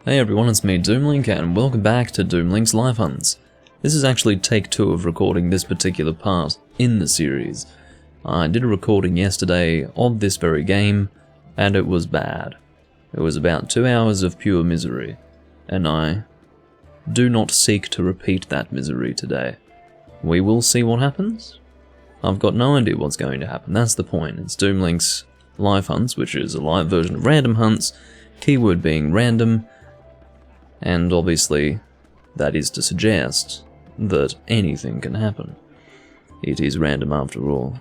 Hey everyone, it's me Doomlink and welcome back to Doomlink's Live Hunts. This is actually take 2 of recording this particular part in the series. I did a recording yesterday of this very game and it was bad. It was about 2 hours of pure misery and I do not seek to repeat that misery today. We will see what happens. I've got no idea what's going to happen, that's the point. It's Doomlink's Live Hunts, which is a live version of random hunts, keyword being random. And obviously, that is to suggest that anything can happen. It is random after all.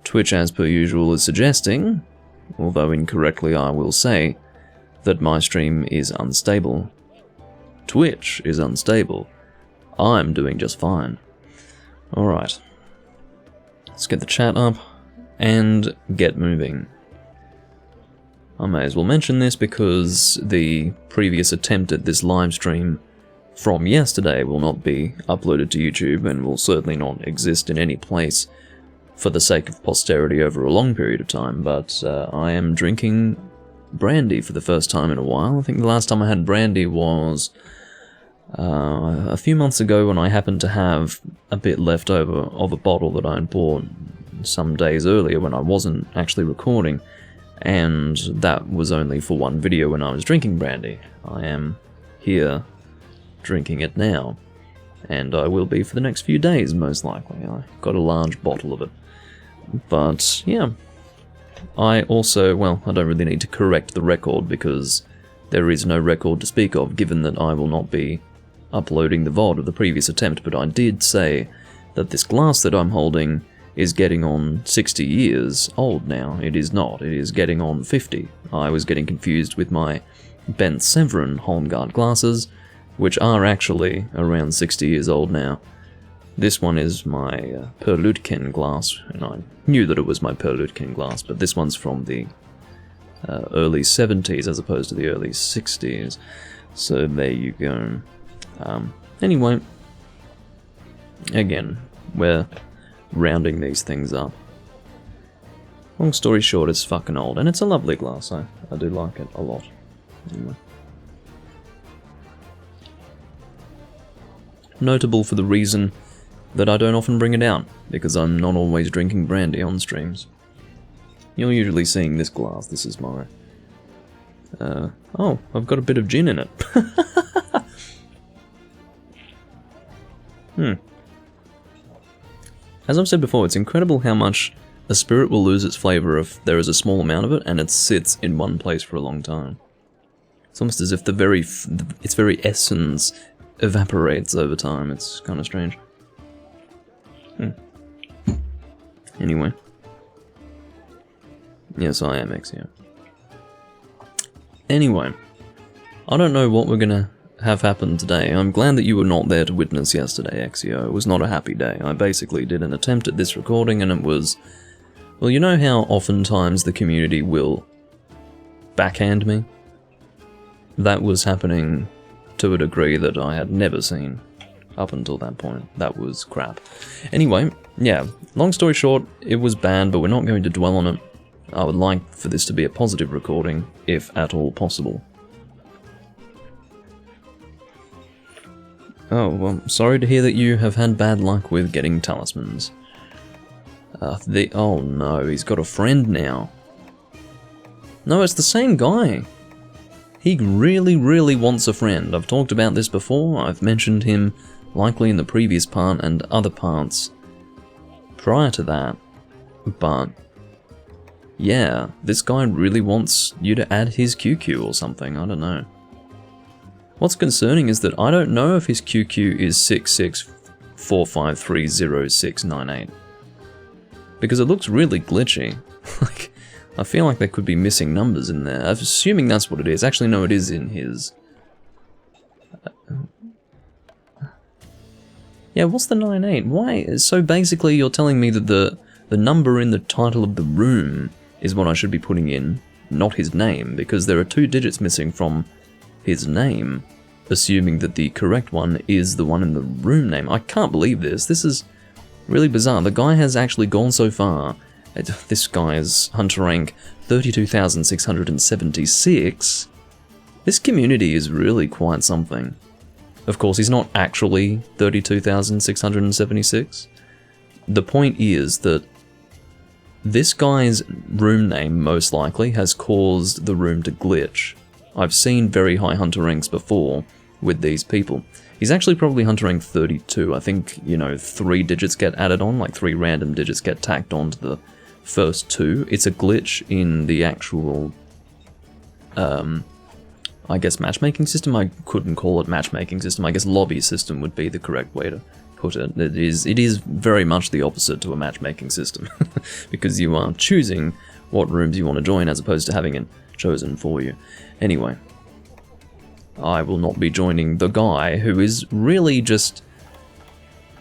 Twitch, as per usual, is suggesting, although incorrectly I will say, that my stream is unstable. Twitch is unstable. I'm doing just fine. Alright. Let's get the chat up and get moving. I may as well mention this because the previous attempt at this live stream from yesterday will not be uploaded to YouTube and will certainly not exist in any place for the sake of posterity over a long period of time, but I am drinking brandy for the first time in a while. I think the last time I had brandy was a few months ago when I happened to have a bit left over of a bottle that I had bought some days earlier when I wasn't actually recording. And that was only for one video when I was drinking brandy. I am here drinking it now, and I will be for the next few days most likely. I got a large bottle of it. But yeah, I also, well, I don't really need to correct the record because there is no record to speak of given that I will not be uploading the VOD of the previous attempt, but I did say that this glass that I'm holding is getting on 60 years old now. It is not, it is getting on 50. I was getting confused with my Bent Severin Holmgard glasses, which are actually around 60 years old now. This one is my Perlutkin glass, and I knew that it was my Perlutkin glass, but this one's from the early 70s as opposed to the early 60s. So there you go. Anyway, again, we're rounding these things up. Long story short, it's fucking old, and it's a lovely glass. I do like it a lot. Anyway. Notable for the reason that I don't often bring it out, because I'm not always drinking brandy on streams. You're usually seeing this glass. This is my... oh, I've got a bit of gin in it. As I've said before, it's incredible how much a spirit will lose its flavour if there is a small amount of it and it sits in one place for a long time. It's almost as if its very essence evaporates over time. It's kind of strange. Anyway. Yes, I am Exio. Anyway, I don't know what we're gonna have happened today. I'm glad that you were not there to witness yesterday, Exio. It was not a happy day. I basically did an attempt at this recording and it was... Well, you know how oftentimes the community will backhand me? That was happening to a degree that I had never seen up until that point. That was crap. Anyway, yeah, long story short, it was bad, but we're not going to dwell on it. I would like for this to be a positive recording, if at all possible. Oh, well, sorry to hear that you have had bad luck with getting talismans. Oh no, he's got a friend now. No, it's the same guy. He really, really wants a friend. I've talked about this before. I've mentioned him likely in the previous part and other parts prior to that. But yeah, this guy really wants you to add his QQ or something. I don't know. What's concerning is that I don't know if his QQ is 66453068, because it looks really glitchy. Like, I feel like there could be missing numbers in there. I'm assuming that's what it is. Actually, no, it is in his... Yeah, what's the 98? Why? So basically you're telling me that the number in the title of the room is what I should be putting in, not his name, because there are 2 digits missing from his name, assuming that the correct one is the one in the room name. I can't believe this. This is really bizarre. The guy has actually gone so far. This guy is hunter rank 32,676, This community is really quite something. Of course, he's not actually 32,676. The point is that this guy's room name, most likely, has caused the room to glitch. I've seen very high hunter ranks before with these people. He's actually probably hunter rank 32. I think, you know, 3 digits get added on, like 3 random digits get tacked onto the first 2. It's a glitch in the actual, I guess, matchmaking system. I couldn't call it matchmaking system. I guess lobby system would be the correct way to put it. It is very much the opposite to a matchmaking system, because you are choosing what rooms you want to join as opposed to having it chosen for you. Anyway, I will not be joining the guy who is really just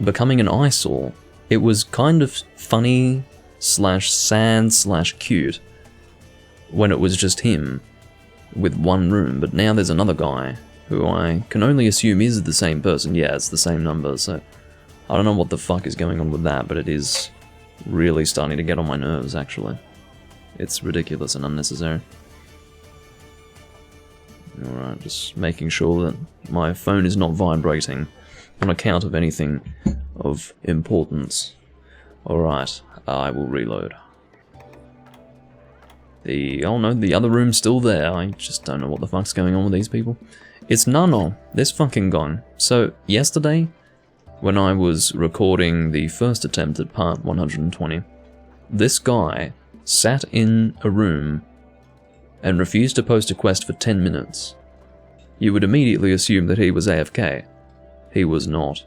becoming an eyesore. It was kind of funny slash sad slash cute when it was just him with one room, but now there's another guy who I can only assume is the same person. Yeah, it's the same number, so I don't know what the fuck is going on with that, but it is really starting to get on my nerves, actually. It's ridiculous and unnecessary. Alright, just making sure that my phone is not vibrating on account of anything of importance. Alright, I will reload. Oh no, the other room's still there. I just don't know what the fuck's going on with these people. It's Nano, this fucking guy. So, yesterday, when I was recording the first attempt at part 120, this guy sat in a room and refused to post a quest for 10 minutes. You would immediately assume that he was AFK. He was not.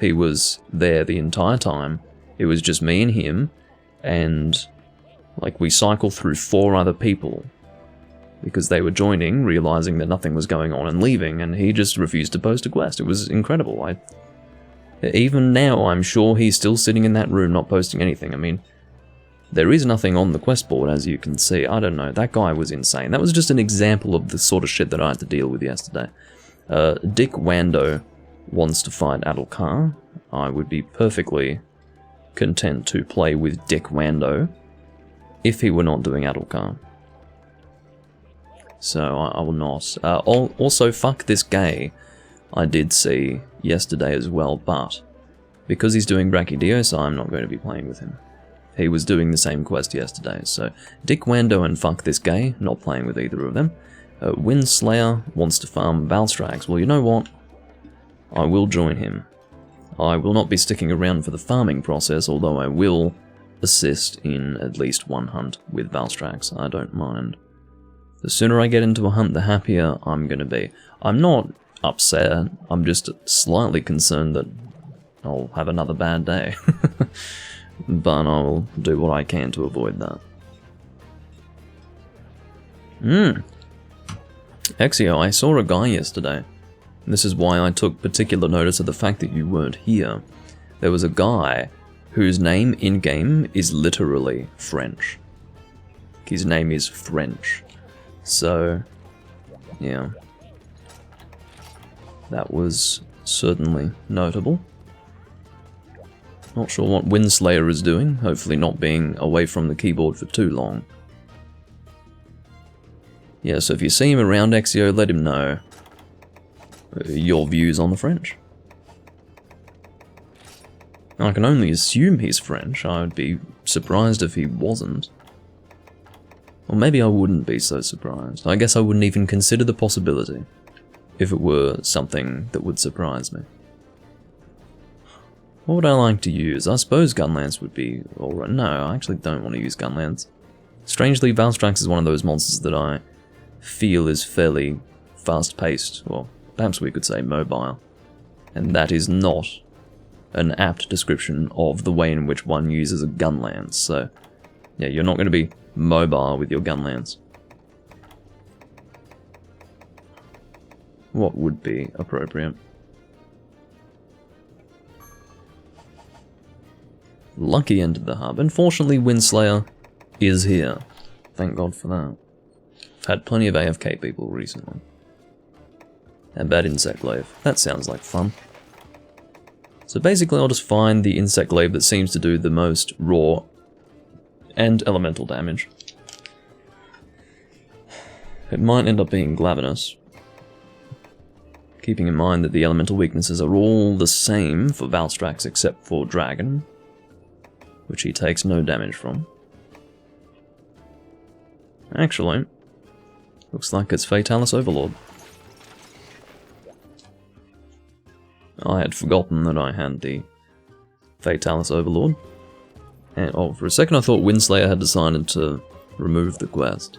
He was there the entire time. It was just me and him, and like we cycled through 4 other people because they were joining, realizing that nothing was going on and leaving, and he just refused to post a quest. It was incredible. Even now, I'm sure he's still sitting in that room not posting anything. I mean, there is nothing on the quest board, as you can see. I don't know, that guy was insane. That was just an example of the sort of shit that I had to deal with yesterday. Dick Wando wants to fight Adalkar. I would be perfectly content to play with Dick Wando if he were not doing Adalkar. So I will not. Also, fuck this gay I did see yesterday as well, but because he's doing Brachydios, I'm not going to be playing with him. He was doing the same quest yesterday, so Dick Wando and fuck this gay, not playing with either of them. Windslayer wants to farm Valstrax. Well, you know what? I will join him. I will not be sticking around for the farming process, although I will assist in at least one hunt with Valstrax. I don't mind. The sooner I get into a hunt, the happier I'm going to be. I'm not upset, I'm just slightly concerned that I'll have another bad day. But I'll do what I can to avoid that. Exio, I saw a guy yesterday. This is why I took particular notice of the fact that you weren't here. There was a guy whose name in-game is literally French. His name is French. So, yeah. That was certainly notable. Not sure what Windslayer is doing, hopefully not being away from the keyboard for too long. Yeah, so if you see him around Exio, let him know your views on the French. I can only assume he's French. I would be surprised if he wasn't. Or maybe I wouldn't be so surprised. I guess I wouldn't even consider the possibility if it were something that would surprise me. What would I like to use? I suppose Gunlance would be alright. No, I actually don't want to use Gunlance. Strangely, Valstrax is one of those monsters that I feel is fairly fast-paced, or perhaps we could say mobile. And that is not an apt description of the way in which one uses a Gunlance, so yeah, you're not going to be mobile with your Gunlance. What would be appropriate? Lucky entered the hub. Unfortunately, Windslayer is here. Thank God for that. I've had plenty of AFK people recently. And bad insect glaive. That sounds like fun. So basically I'll just find the insect glaive that seems to do the most raw and elemental damage. It might end up being Glavenus. keeping in mind that the elemental weaknesses are all the same for Valstrax except for Dragon, which he takes no damage from. Actually, looks like it's Fatalis Overlord. I had forgotten that I had the Fatalis Overlord. And, oh, for a second I thought Windslayer had decided to remove the quest.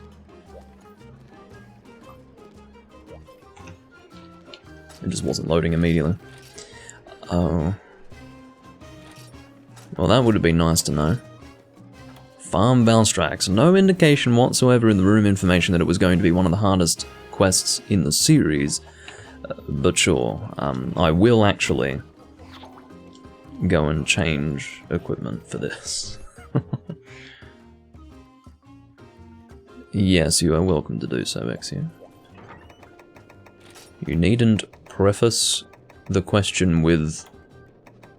It just wasn't loading immediately. Oh. Well, that would have been nice to know. Farm Valstrax. No indication whatsoever in the room information that it was going to be one of the hardest quests in the series. But sure, I will actually go and change equipment for this. Yes, you are welcome to do so, Exio. You needn't preface the question with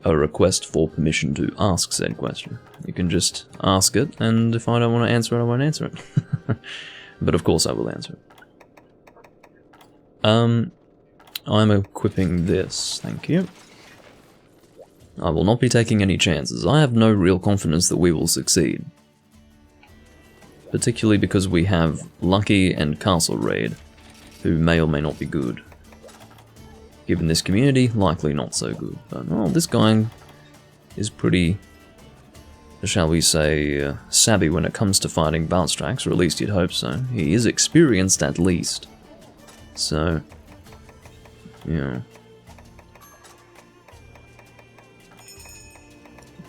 a request for permission to ask said question. You can just ask it, and if I don't want to answer it, I won't answer it. But of course I will answer it. I'm equipping this, thank you. I will not be taking any chances. I have no real confidence that we will succeed. Particularly because we have Lucky and Castle Raid, who may or may not be good. Given this community, likely not so good. But, well, this guy is pretty, shall we say, savvy when it comes to fighting Valstrax, or at least you'd hope so. He is experienced at least. So, yeah.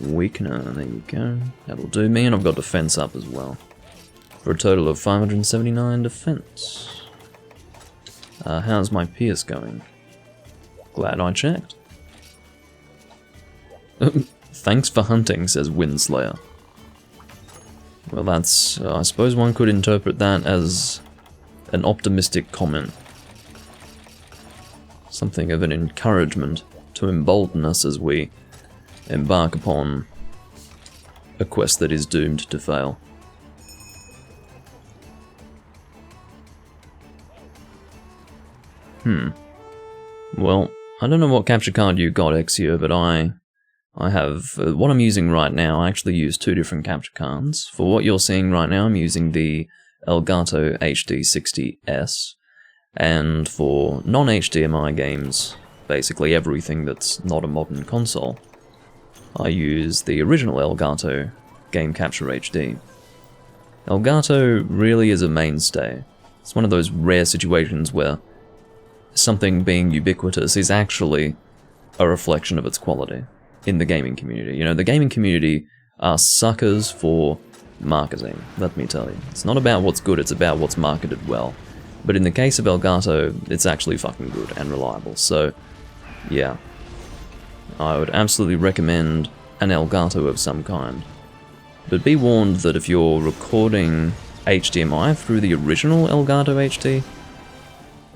Weakener, there you go. That'll do me, and I've got defense up as well. For a total of 579 defense. How's my Pierce going? Glad I checked. Thanks for hunting, says Windslayer. Well, that's... I suppose one could interpret that as an optimistic comment. Something of an encouragement to embolden us as we embark upon a quest that is doomed to fail. Well, I don't know what capture card you got, Exio, but I have... what I'm using right now, I actually use two different capture cards. For what you're seeing right now, I'm using the Elgato HD60S. And for non-HDMI games, basically everything that's not a modern console, I use the original Elgato Game Capture HD. Elgato really is a mainstay. It's one of those rare situations where something being ubiquitous is actually a reflection of its quality in the gaming community. You know, the gaming community are suckers for marketing, let me tell you. It's not about what's good, it's about what's marketed well. But in the case of Elgato, it's actually fucking good and reliable, so yeah. I would absolutely recommend an Elgato of some kind. But be warned that if you're recording HDMI through the original Elgato HD,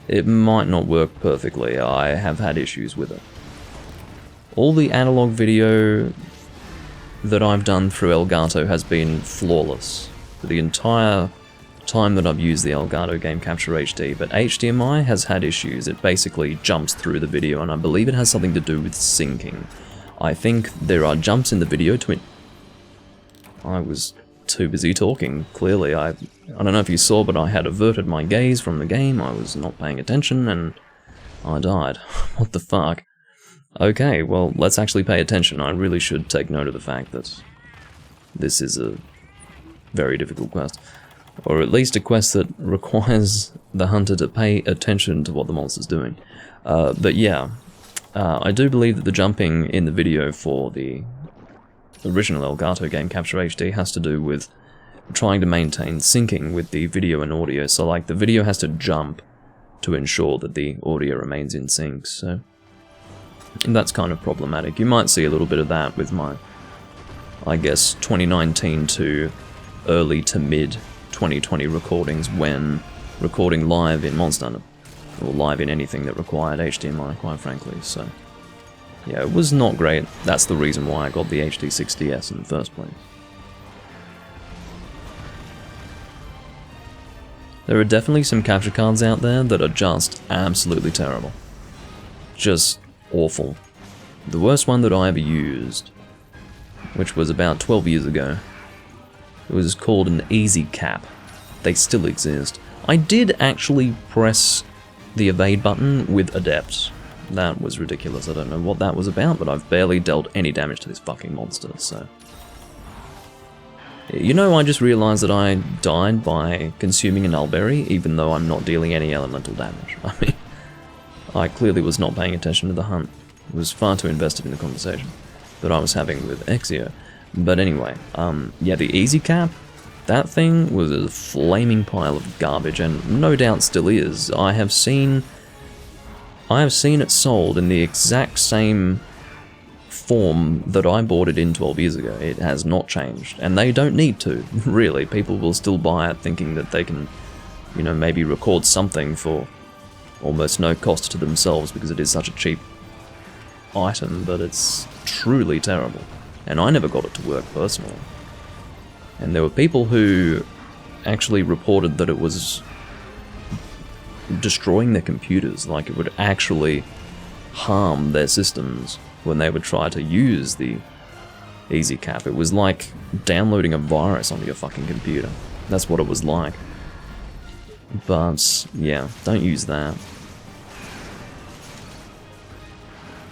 it might not work perfectly. I have had issues with it. All the analog video that I've done through Elgato has been flawless for the entire time that I've used the Elgato Game Capture HD, but HDMI has had issues. It basically jumps through the video, and I believe it has something to do with syncing. I think there are jumps in the video to it. I was too busy talking, clearly. I don't know if you saw, but I had averted my gaze from the game. I was not paying attention, and I died. What the fuck? Okay, well, let's actually pay attention. I really should take note of the fact that this is a very difficult quest. Or at least a quest that requires the hunter to pay attention to what the monster's doing. But yeah, I do believe that the jumping in the video for the original Elgato Game Capture HD has to do with trying to maintain syncing with the video and audio. So like the video has to jump to ensure that the audio remains in sync. So that's kind of problematic. You might see a little bit of that with my, I guess, 2019 to early to mid 2020 recordings when recording live in Monster Hunter, or live in anything that required HDMI, quite frankly. So yeah, it was not great. That's the reason why I got the HD60S in the first place. There are definitely some capture cards out there that are just absolutely terrible. just awful. The worst one that I ever used, which was about 12 years ago, it was called an easy cap. They still exist. I did actually press the evade button with Adept. That was ridiculous. I don't know what that was about, but I've barely dealt any damage to this fucking monster, so... You know, I just realized that I died by consuming a nullberry, even though I'm not dealing any elemental damage. I mean, I clearly was not paying attention to the hunt. I was far too invested in the conversation that I was having with Exio. But anyway, yeah, the easy cap, that thing was a flaming pile of garbage, and no doubt still is. I have seen it sold in the exact same form that I bought it in 12 years ago. It has not changed, and they don't need to, really. People will still buy it thinking that they can, you know, maybe record something for almost no cost to themselves because it is such a cheap item, but it's truly terrible. And I never got it to work personally. And there were people who actually reported that it was destroying their computers, like it would actually harm their systems when they would try to use the easy cap. It was like downloading a virus onto your fucking computer. That's what it was like. But yeah, don't use that.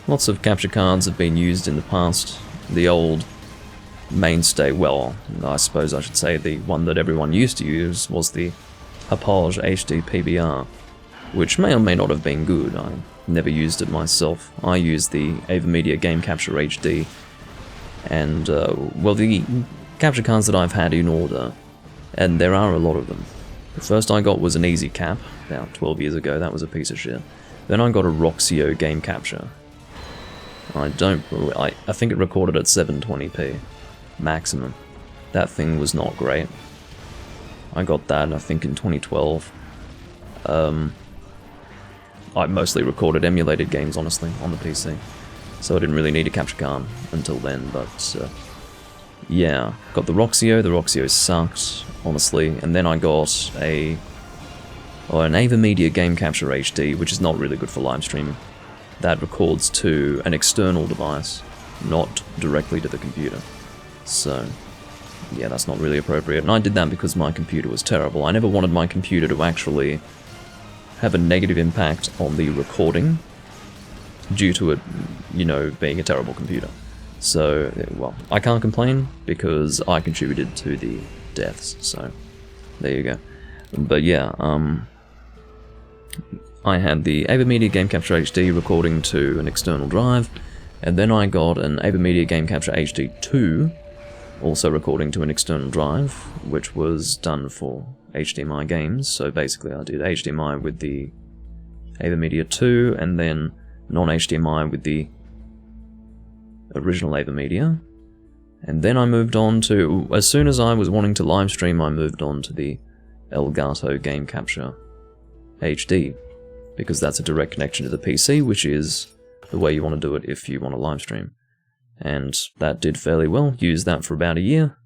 Lots of capture cards have been used in the past. The old mainstay, well, I suppose I should say the one that everyone used to use was the Hauppauge HD PBR, which may or may not have been good. I never used it myself. I used the AverMedia Game Capture HD, and, well, the capture cards that I've had in order, and there are a lot of them. The first I got was an easy cap, about 12 years ago. That was a piece of shit. Then I got a Roxio Game Capture. I think it recorded at 720p maximum. That thing was not great. I got that, I think, in 2012. I mostly recorded emulated games, honestly, on the PC, so I didn't really need a capture card until then, but yeah, got the Roxio sucked, honestly, and then I got an AverMedia Game Capture HD, which is not really good for live streaming. That records to an external device, not directly to the computer. So, yeah, that's not really appropriate. And I did that because my computer was terrible. I never wanted my computer to actually have a negative impact on the recording due to it, you know, being a terrible computer. So, well, I can't complain because I contributed to the deaths, so there you go. But yeah, I had the AverMedia Game Capture HD recording to an external drive, and then I got an AverMedia Game Capture HD 2, also recording to an external drive, which was done for HDMI games. So basically I did HDMI with the AverMedia 2, and then non-HDMI with the original AverMedia. And then I moved on to, as soon as I was wanting to live stream, I moved on to the Elgato Game Capture HD, because that's a direct connection to the PC, which is the way you want to do it if you want to live stream. And that did fairly well. Used that for about a year.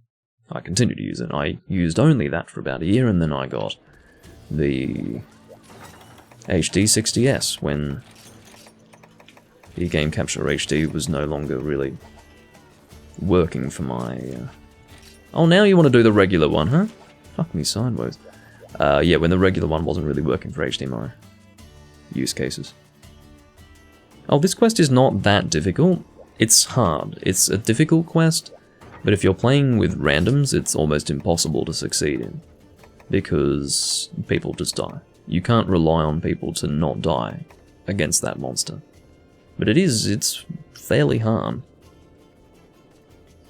I continued to use it. I used only that for about a year, and then I got the HD60S when the Game Capture HD was no longer really working for my... Oh, now you want to do the regular one, huh? Fuck me sideways. Yeah, when the regular one wasn't really working for HDMI use cases. Oh, this quest is not that difficult. It's hard. It's a difficult quest, but if you're playing with randoms, it's almost impossible to succeed in, because people just die. You can't rely on people to not die against that monster. But it's fairly hard.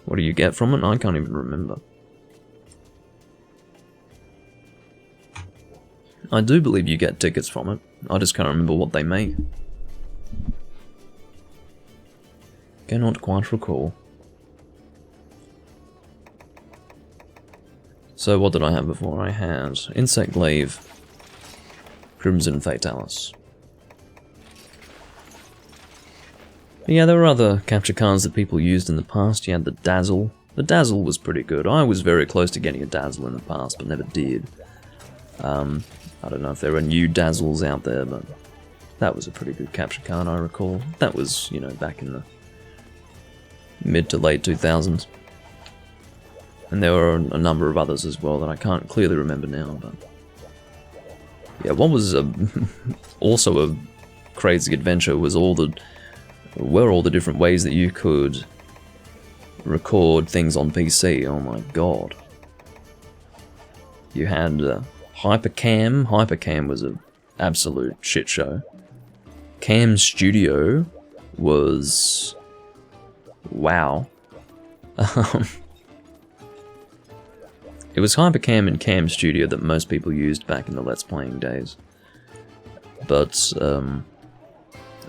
What do you get from it? I can't even remember. I do believe you get tickets from it. I just can't remember what they make. Cannot quite recall. So what did I have before? I had Insect Glaive, Crimson Fatalis. But yeah, there were other capture cards that people used in the past. You had the Dazzle. The Dazzle was pretty good. I was very close to getting a Dazzle in the past, but never did. I don't know if there are new Dazzles out there, but That was a pretty good capture card, I recall. That was, you know, back in the mid to late 2000s. And there were a number of others as well that I can't clearly remember now, but... yeah, what was also a crazy adventure was all the different ways that you could record things on PC. Oh my god. You had Hypercam. Hypercam was an absolute shit show. Cam Studio was... wow. It was Hypercam and Cam Studio that most people used back in the Let's Playing days. But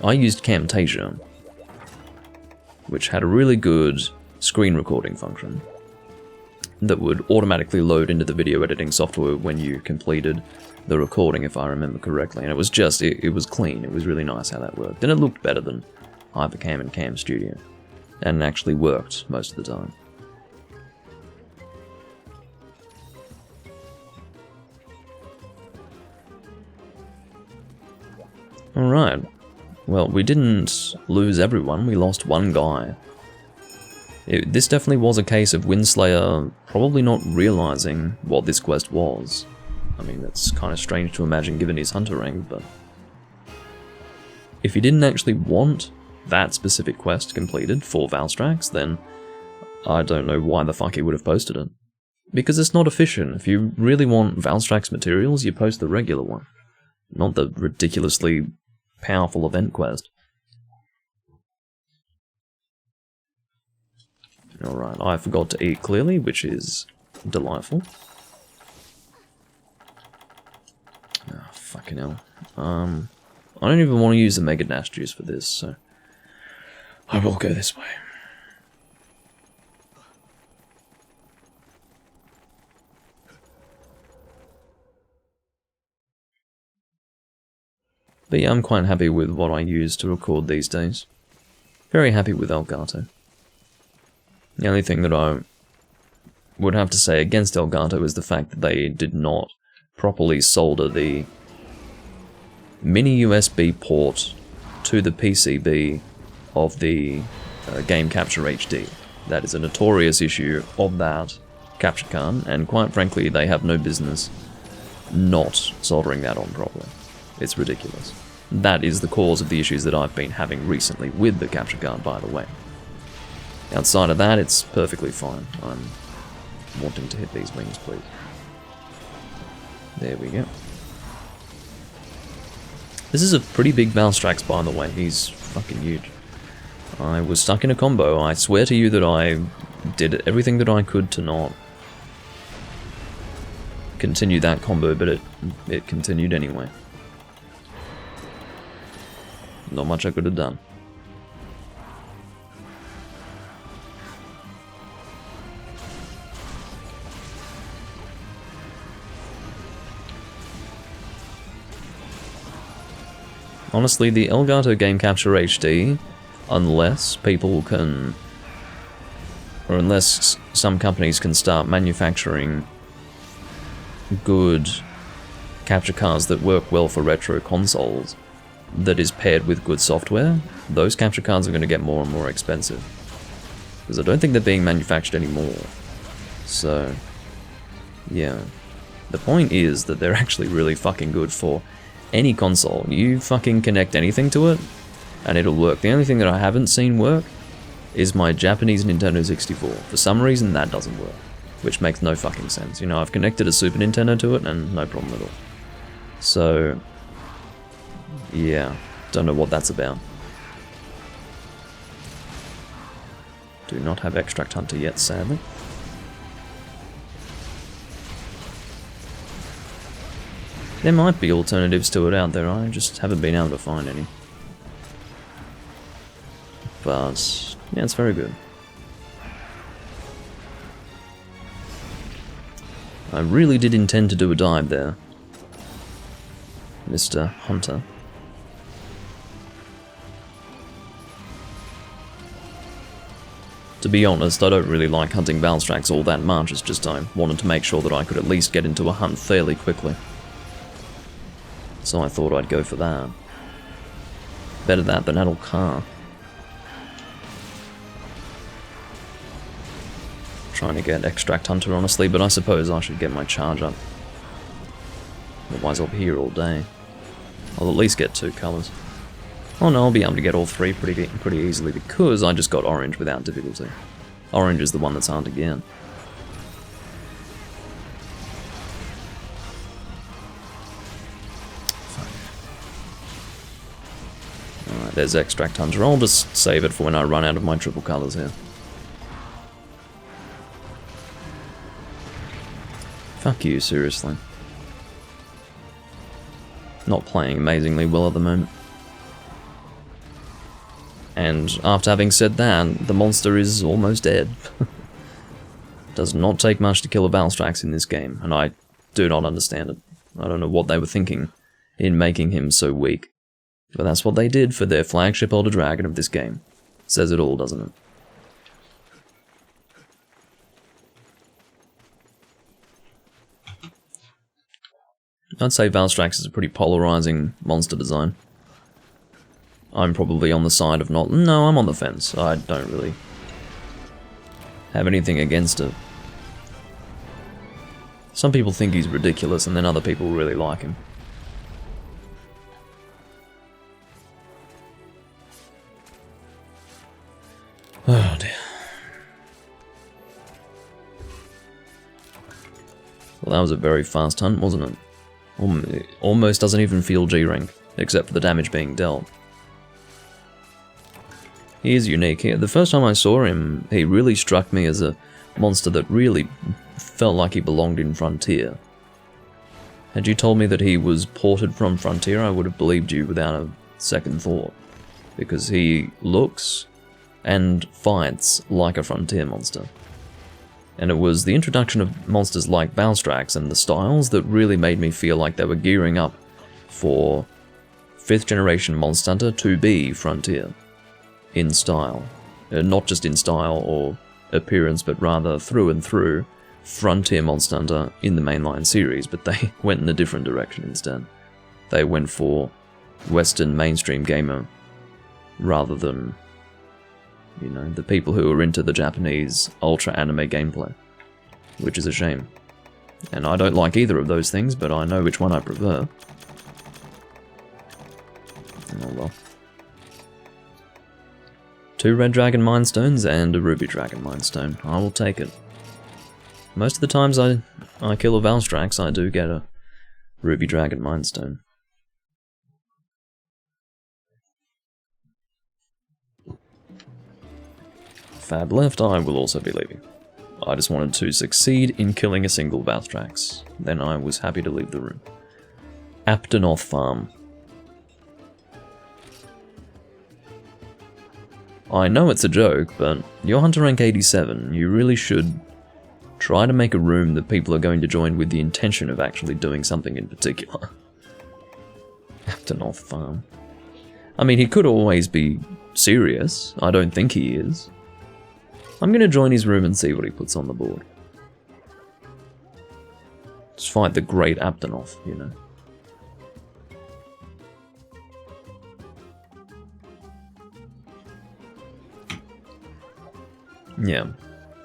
I used Camtasia, which had a really good screen recording function that would automatically load into the video editing software when you completed the recording, if I remember correctly. And it was just, it was clean. It was really nice how that worked. And it looked better than Hypercam and Cam Studio. And actually worked most of the time. Alright, well, we didn't lose everyone, we lost one guy. This definitely was a case of Windslayer probably not realizing what this quest was. I mean, that's kind of strange to imagine given his hunter rank, but... if he didn't actually want that specific quest completed for Valstrax, then I don't know why the fuck he would have posted it. Because it's not efficient. If you really want Valstrax materials, you post the regular one. Not the ridiculously powerful event quest. Alright, I forgot to eat clearly, which is delightful. Oh, fucking hell. I don't even want to use the Mega Dash juice for this, so I will go this way. But yeah, I'm quite happy with what I use to record these days. Very happy with Elgato. The only thing that I would have to say against Elgato is the fact that they did not properly solder the mini USB port to the PCB of the Game Capture HD. That is a notorious issue of that capture card, and quite frankly, they have no business not soldering that on properly. It's ridiculous. That is the cause of the issues that I've been having recently with the capture card, by the way. Outside of that, it's perfectly fine. I'm wanting to hit these wings, please. There we go. This is a pretty big Valstrax, by the way. He's fucking huge. I was stuck in a combo. I swear to you that I did everything that I could to not continue that combo, but it continued anyway. Not much I could have done. Honestly, the Elgato Game Capture HD, unless people can, or unless some companies can start manufacturing good capture cards that work well for retro consoles, that is paired with good software, those capture cards are going to get more and more expensive. Because I don't think they're being manufactured anymore. So, yeah. The point is that they're actually really fucking good for any console. You fucking connect anything to it, and it'll work. The only thing that I haven't seen work is my Japanese Nintendo 64. For some reason, that doesn't work. Which makes no fucking sense. You know, I've connected a Super Nintendo to it, and no problem at all. So, yeah, don't know what that's about. Do not have Extract Hunter yet, sadly. There might be alternatives to it out there, I just haven't been able to find any. But, yeah, it's very good. I really did intend to do a dive there, Mr. Hunter. To be honest, I don't really like hunting Valstrax all that much, it's just I wanted to make sure that I could at least get into a hunt fairly quickly. So I thought I'd go for that. Better that than Adel Car. Trying to get Extract Hunter, honestly, but I suppose I should get my charge up. Otherwise I'll be here all day. I'll at least get 2 colours. Oh no, I'll be able to get all 3 pretty easily because I just got orange without difficulty. Orange is the one that's hard to get. Alright, there's Extract Hunter. I'll just save it for when I run out of my triple colours here. Fuck you, seriously. Not playing amazingly well at the moment. And after having said that, the monster is almost dead. Does not take much to kill a Valstrax in this game, and I do not understand it. I don't know what they were thinking in making him so weak. But that's what they did for their flagship Elder Dragon of this game. Says it all, doesn't it? I'd say Valstrax is a pretty polarizing monster design. I'm probably on the side of not... No, I'm on the fence. I don't really have anything against it. Some people think he's ridiculous, and then other people really like him. Oh dear. Well, that was a very fast hunt, wasn't it? Almost doesn't even feel G-rank, except for the damage being dealt. He is unique. The first time I saw him, he really struck me as a monster that really felt like he belonged in Frontier. Had you told me that he was ported from Frontier, I would have believed you without a second thought. Because he looks and fights like a Frontier monster. And it was the introduction of monsters like Valstrax and the styles that really made me feel like they were gearing up for 5th generation Monster Hunter to be Frontier. In style. Not just in style or appearance, but rather through and through Frontier Monster Hunter in the mainline series, but they went in a different direction instead. They went for Western mainstream gamer rather than, you know, the people who are into the Japanese ultra anime gameplay, which is a shame. And I don't like either of those things, but I know which one I prefer. Oh well. 2 Red Dragon Mind Stones and a Ruby Dragon Mind Stone. I will take it. Most of the times I kill a Valstrax, I do get a Ruby Dragon Mind Stone. Fab left, I will also be leaving. I just wanted to succeed in killing a single Valstrax. Then I was happy to leave the room. Aptonoth Farm. I know it's a joke, but you're Hunter rank 87, you really should try to make a room that people are going to join with the intention of actually doing something in particular. Aptonoth Farm. I mean, he could always be serious. I don't think he is. I'm going to join his room and see what he puts on the board. Let's fight the great Aptonoth, you know. Yeah.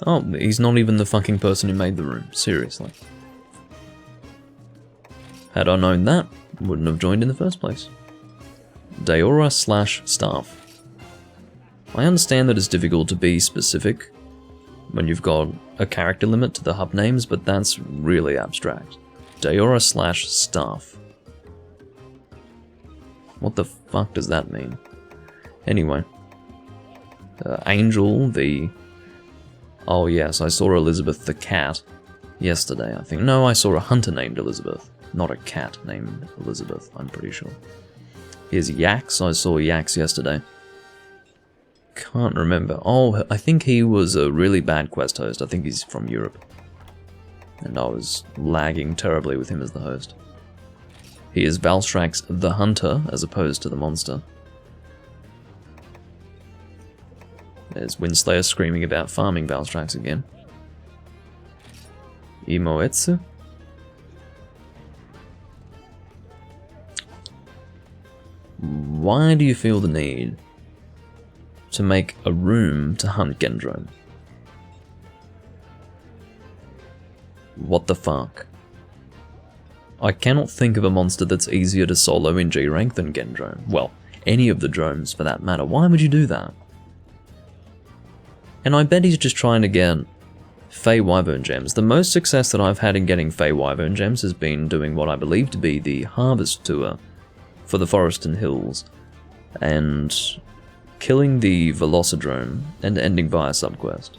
Oh, he's not even the fucking person who made the room. Seriously. Had I known that, wouldn't have joined in the first place. Daora/staff. I understand that it's difficult to be specific when you've got a character limit to the hub names, but that's really abstract. Daora/staff. What the fuck does that mean? Anyway. Angel, the... Oh yes, I saw Elizabeth the cat yesterday, I think. No, I saw a hunter named Elizabeth, not a cat named Elizabeth, I'm pretty sure. Here's Yax, I saw Yax yesterday. Can't remember. Oh, I think he was a really bad quest host. I think he's from Europe. And I was lagging terribly with him as the host. He is Valstrax the Hunter, as opposed to the monster. There's Windslayer screaming about farming Valstrax again. Imoetsu? why do you feel the need to make a room to hunt Gendrome? What the fuck? I cannot think of a monster that's easier to solo in G rank than Gendrome. Well, any of the drones for that matter. Why would you do that? And I bet he's just trying to get Fey Wyvern Gems. The most success that I've had in getting Fey Wyvern Gems has been doing what I believe to be the Harvest Tour for the Forest and Hills, and killing the Velocidrome and ending via subquest.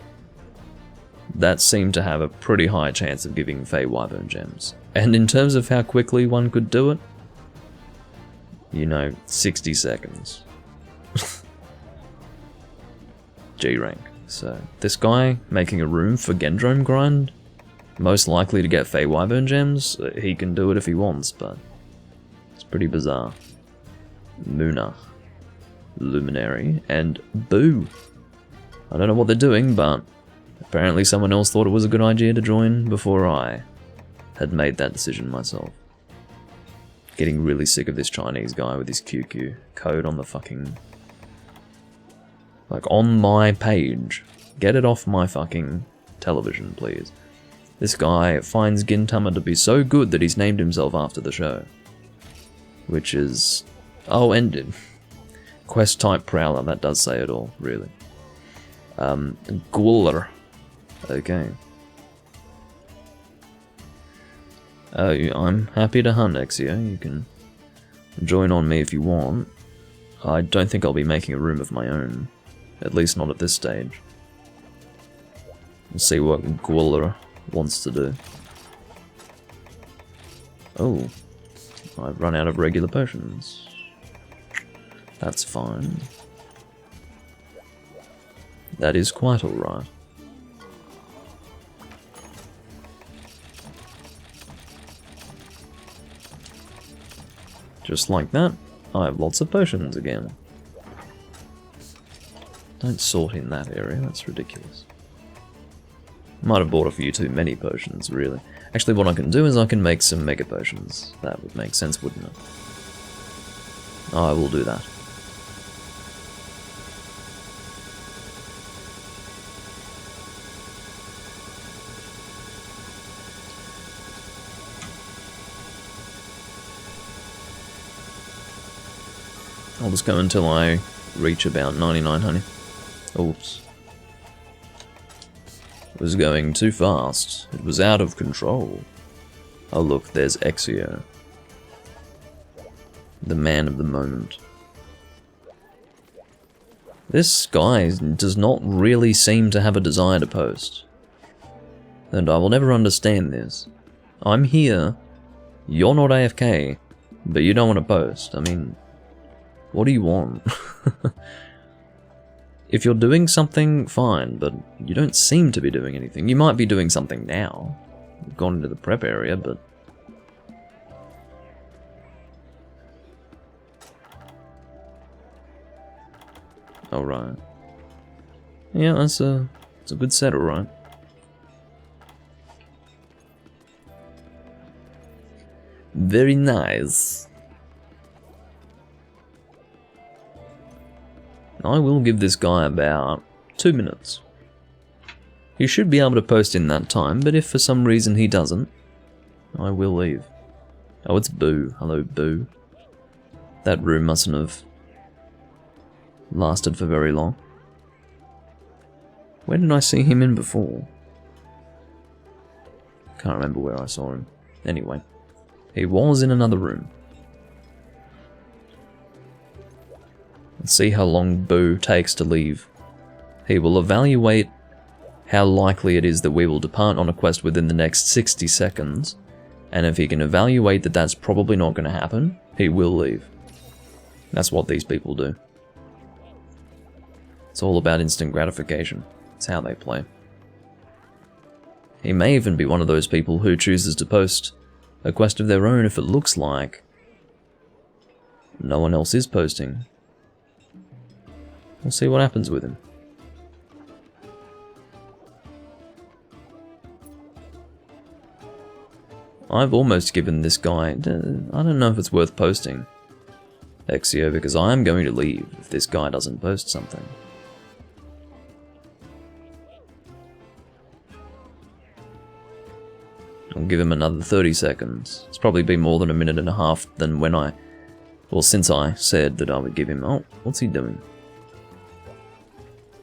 That seemed to have a pretty high chance of giving Fey Wyvern Gems. And in terms of how quickly one could do it, you know, 60 seconds. G rank. So, this guy making a room for Gendrome grind, most likely to get Fey Wyvern Gems, he can do it if he wants, but it's pretty bizarre. Munach, Luminary, and Boo. I don't know what they're doing, but apparently someone else thought it was a good idea to join before I had made that decision myself. Getting really sick of this Chinese guy with his QQ code on the fucking... like, on my page. Get it off my fucking television, please. This guy finds Gintama to be so good that he's named himself after the show. Which is... oh, and... quest type Prowler, that does say it all, really. Guller. Okay. I'm happy to hunt, Exio. You can join on me if you want. I don't think I'll be making a room of my own. At least not at this stage. We'll see what Guller wants to do. Oh. I've run out of regular potions. That's fine. That is quite alright. Just like that, I have lots of potions again. Don't sort in that area, that's ridiculous. Might have bought a few too many potions, really. Actually, what I can do is I can make some mega potions. That would make sense, wouldn't it? I will do that. I'll just go until I reach about 99 honey. Oops. It was going too fast. It was out of control. Oh look, there's Exio. The man of the moment. This guy does not really seem to have a desire to post. And I will never understand this. I'm here, you're not AFK, but you don't want to post. I mean... what do you want? If you're doing something, fine, but you don't seem to be doing anything. You might be doing something now. You've gone into the prep area, but... alright. Yeah, that's a good set, alright. Very nice. I will give this guy about 2 minutes. He should be able to post in that time, but if for some reason he doesn't, I will leave. Oh, it's Boo. Hello, Boo. That room mustn't have lasted for very long. Where did I see him in before? Can't remember where I saw him. Anyway, he was in another room. Let's see how long Boo takes to leave. He will evaluate how likely it is that we will depart on a quest within the next 60 seconds, and if he can evaluate that that's probably not going to happen, he will leave. That's what these people do. It's all about instant gratification. It's how they play. He may even be one of those people who chooses to post a quest of their own if it looks like no one else is posting. We'll see what happens with him. I've almost given this guy... I don't know if it's worth posting. Exio, because I am going to leave if this guy doesn't post something. I'll give him another 30 seconds. It's probably been more than a minute and a half than when since I said that I would give him... Oh, what's he doing?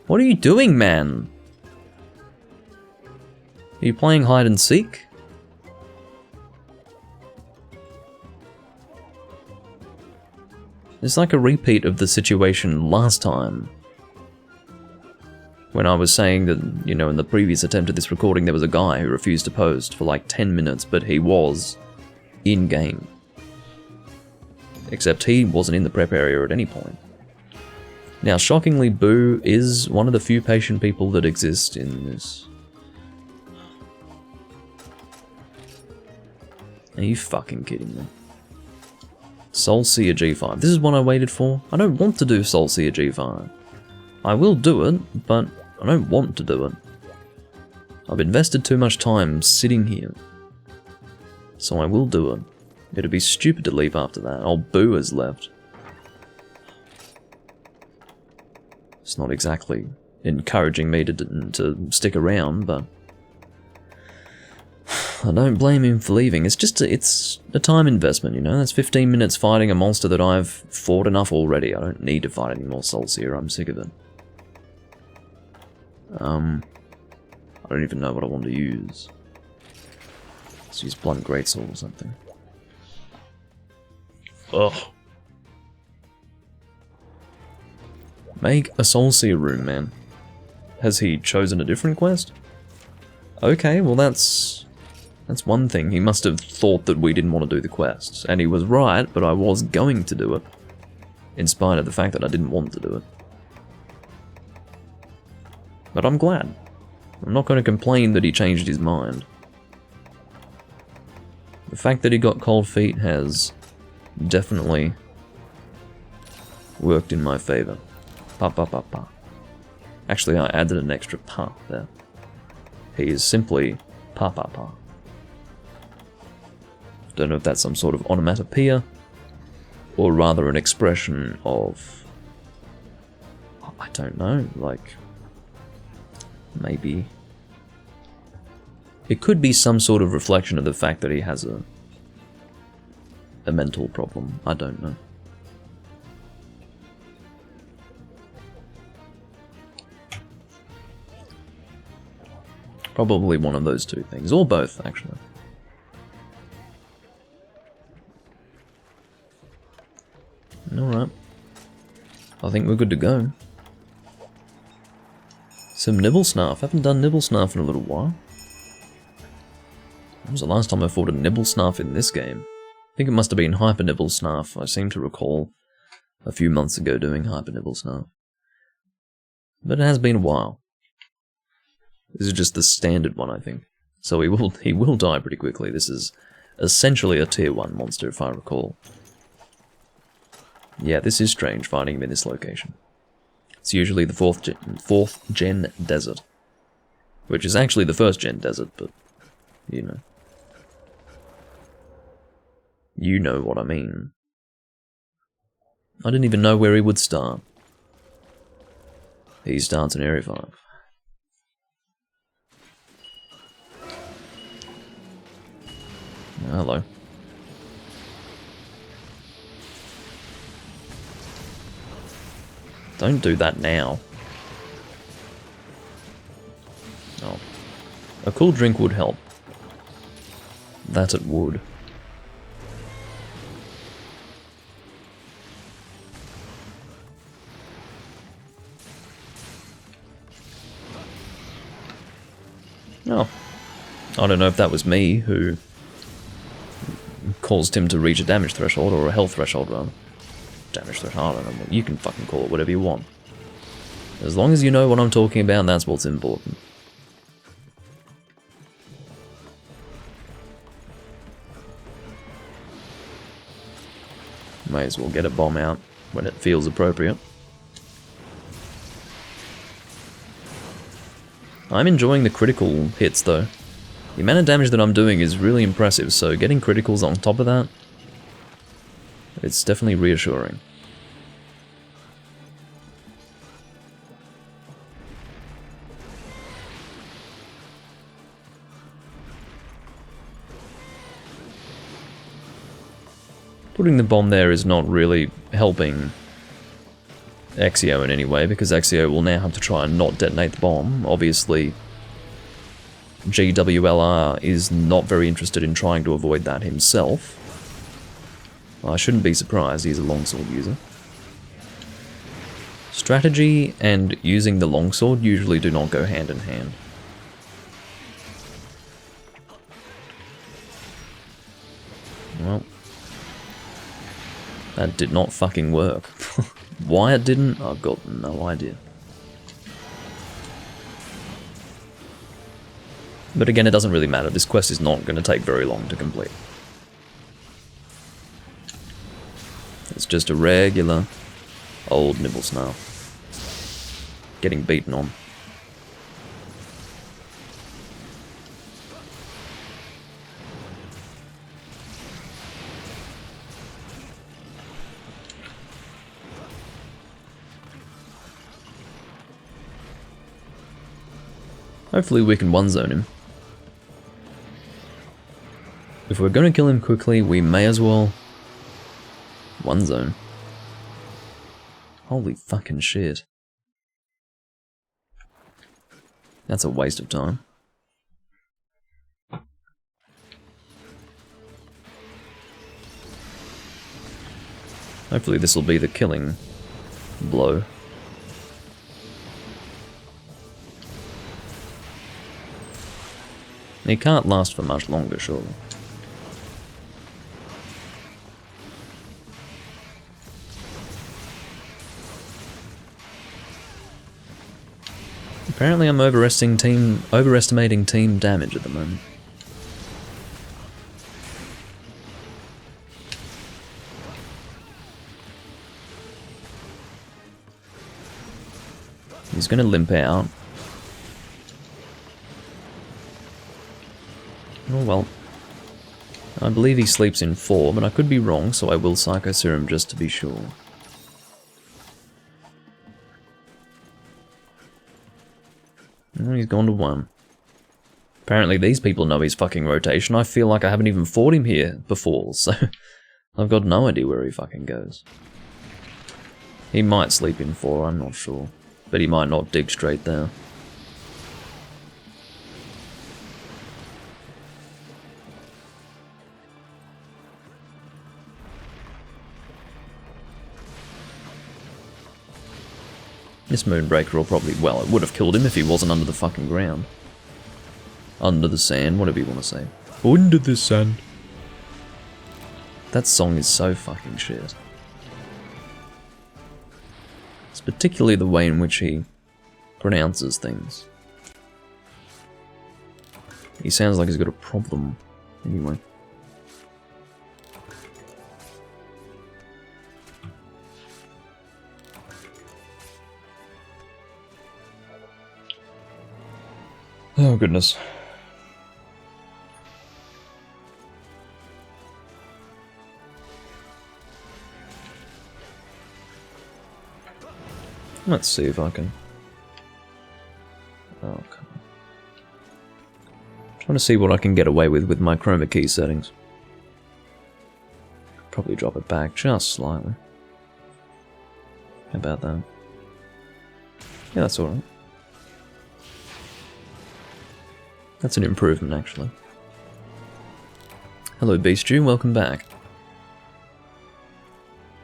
What are you doing, man? Are you playing hide and seek? It's like a repeat of the situation last time. When I was saying that, you know, in the previous attempt at this recording there was a guy who refused to post for like 10 minutes, but he was in-game. Except he wasn't in the prep area at any point. Now, shockingly, Boo is one of the few patient people that exist in this. Are you fucking kidding me? Soul Seer G5. This is what I waited for. I don't want to do Soul Seer G5. I will do it, but I don't want to do it. I've invested too much time sitting here. So I will do it. It'd be stupid to leave after that. Old Boo has left. It's not exactly encouraging me to stick around, but I don't blame him for leaving. It's a time investment, you know? That's 15 minutes fighting a monster that I've fought enough already. I don't need to fight any more Soul Seer. I'm sick of it. I don't even know what I want to use. Let's use Blunt Greatsword or something. Ugh. Make a Soul Seer room, man. Has he chosen a different quest? Okay, well that's one thing. He must have thought that we didn't want to do the quests. And he was right, but I was going to do it. In spite of the fact that I didn't want to do it. But I'm glad. I'm not going to complain that he changed his mind. The fact that he got cold feet has definitely worked in my favor. Pa pa pa pa. Actually, I added an extra pa there. He is simply pa pa pa. Don't know if that's some sort of onomatopoeia, or rather an expression of... I don't know, like... Maybe... It could be some sort of reflection of the fact that he has a mental problem. I don't know. Probably one of those two things, or both, actually. Alright. I think we're good to go. Some Nibble Snarf. Haven't done Nibble Snarf in a little while. When was the last time I fought a Nibble Snarf in this game? I think it must have been Hyper Nibble Snarf. I seem to recall a few months ago doing Hyper Nibble Snarf. But it has been a while. This is just the standard one, I think. So he will die pretty quickly. This is essentially a tier 1 monster, if I recall. Yeah, this is strange, finding him in this location. It's usually the 4th gen desert. Which is actually the 1st gen desert, but, you know. You know what I mean. I didn't even know where he would start. He starts in Area 5. Hello. Don't do that now. Oh. A cool drink would help. That it would. Oh. I don't know if that was me who caused him to reach a damage threshold, or a health threshold rather. Damage threshold, I don't know. You can fucking call it whatever you want. As long as you know what I'm talking about, that's what's important. May as well get a bomb out when it feels appropriate. I'm enjoying the critical hits though. The amount of damage that I'm doing is really impressive, so getting criticals on top of that, it's definitely reassuring. Putting the bomb there is not really helping Exio in any way, because Exio will now have to try and not detonate the bomb. Obviously, GWLR is not very interested in trying to avoid that himself. I shouldn't be surprised, he's a longsword user. Strategy and using the longsword usually do not go hand in hand. Well, that did not fucking work. Why it didn't, I've got no idea. But again, it doesn't really matter. This quest is not going to take very long to complete. It's just a regular old nibble snail getting beaten on. Hopefully we can one-zone him. If we're going to kill him quickly, we may as well one-zone. Holy fucking shit. That's a waste of time. Hopefully this will be the killing blow. He can't last for much longer, surely. Apparently I'm overestimating team damage at the moment. He's gonna limp out. Oh well. I believe he sleeps in 4, but I could be wrong, so I will Psycho Serum just to be sure. Oh, he's gone to 1. Apparently these people know his fucking rotation. I feel like I haven't even fought him here before, so I've got no idea where he fucking goes. He might sleep in 4, I'm not sure. But he might not dig straight there. This Moonbreaker will probably, well, it would have killed him if he wasn't under the fucking ground. Under the sand, whatever you want to say. Under the sand. That song is so fucking shit. It's particularly the way in which he pronounces things. He sounds like he's got a problem. Anyway. Oh goodness. Let's see if I can... Oh, come on. Trying to see what I can get away with my chroma key settings. Probably drop it back just slightly. How about that? Yeah, that's alright. That's an improvement, actually. Hello, Beastu, welcome back.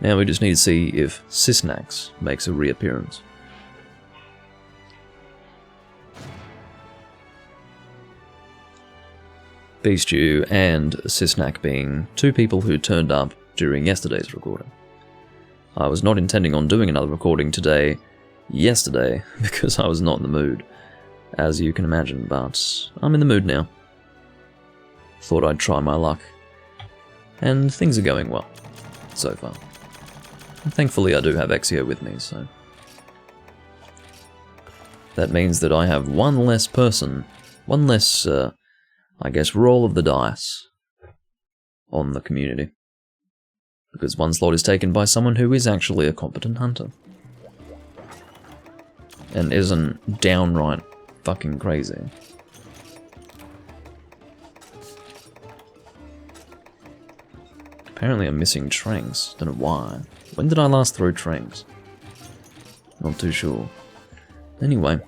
Now we just need to see if Sisnax makes a reappearance. Beastu and Sisnak being 2 people who turned up during yesterday's recording. I was not intending on doing another recording yesterday, because I was not in the mood, as you can imagine, but I'm in the mood now. Thought I'd try my luck. And things are going well, so far. And thankfully I do have Exio with me, so... That means that I have one less person, one less, I guess, roll of the dice on the community. Because one slot is taken by someone who is actually a competent hunter. And isn't downright fucking crazy. Apparently I'm missing tranks. Don't know why. When did I last throw tranks? Not too sure. Anyway.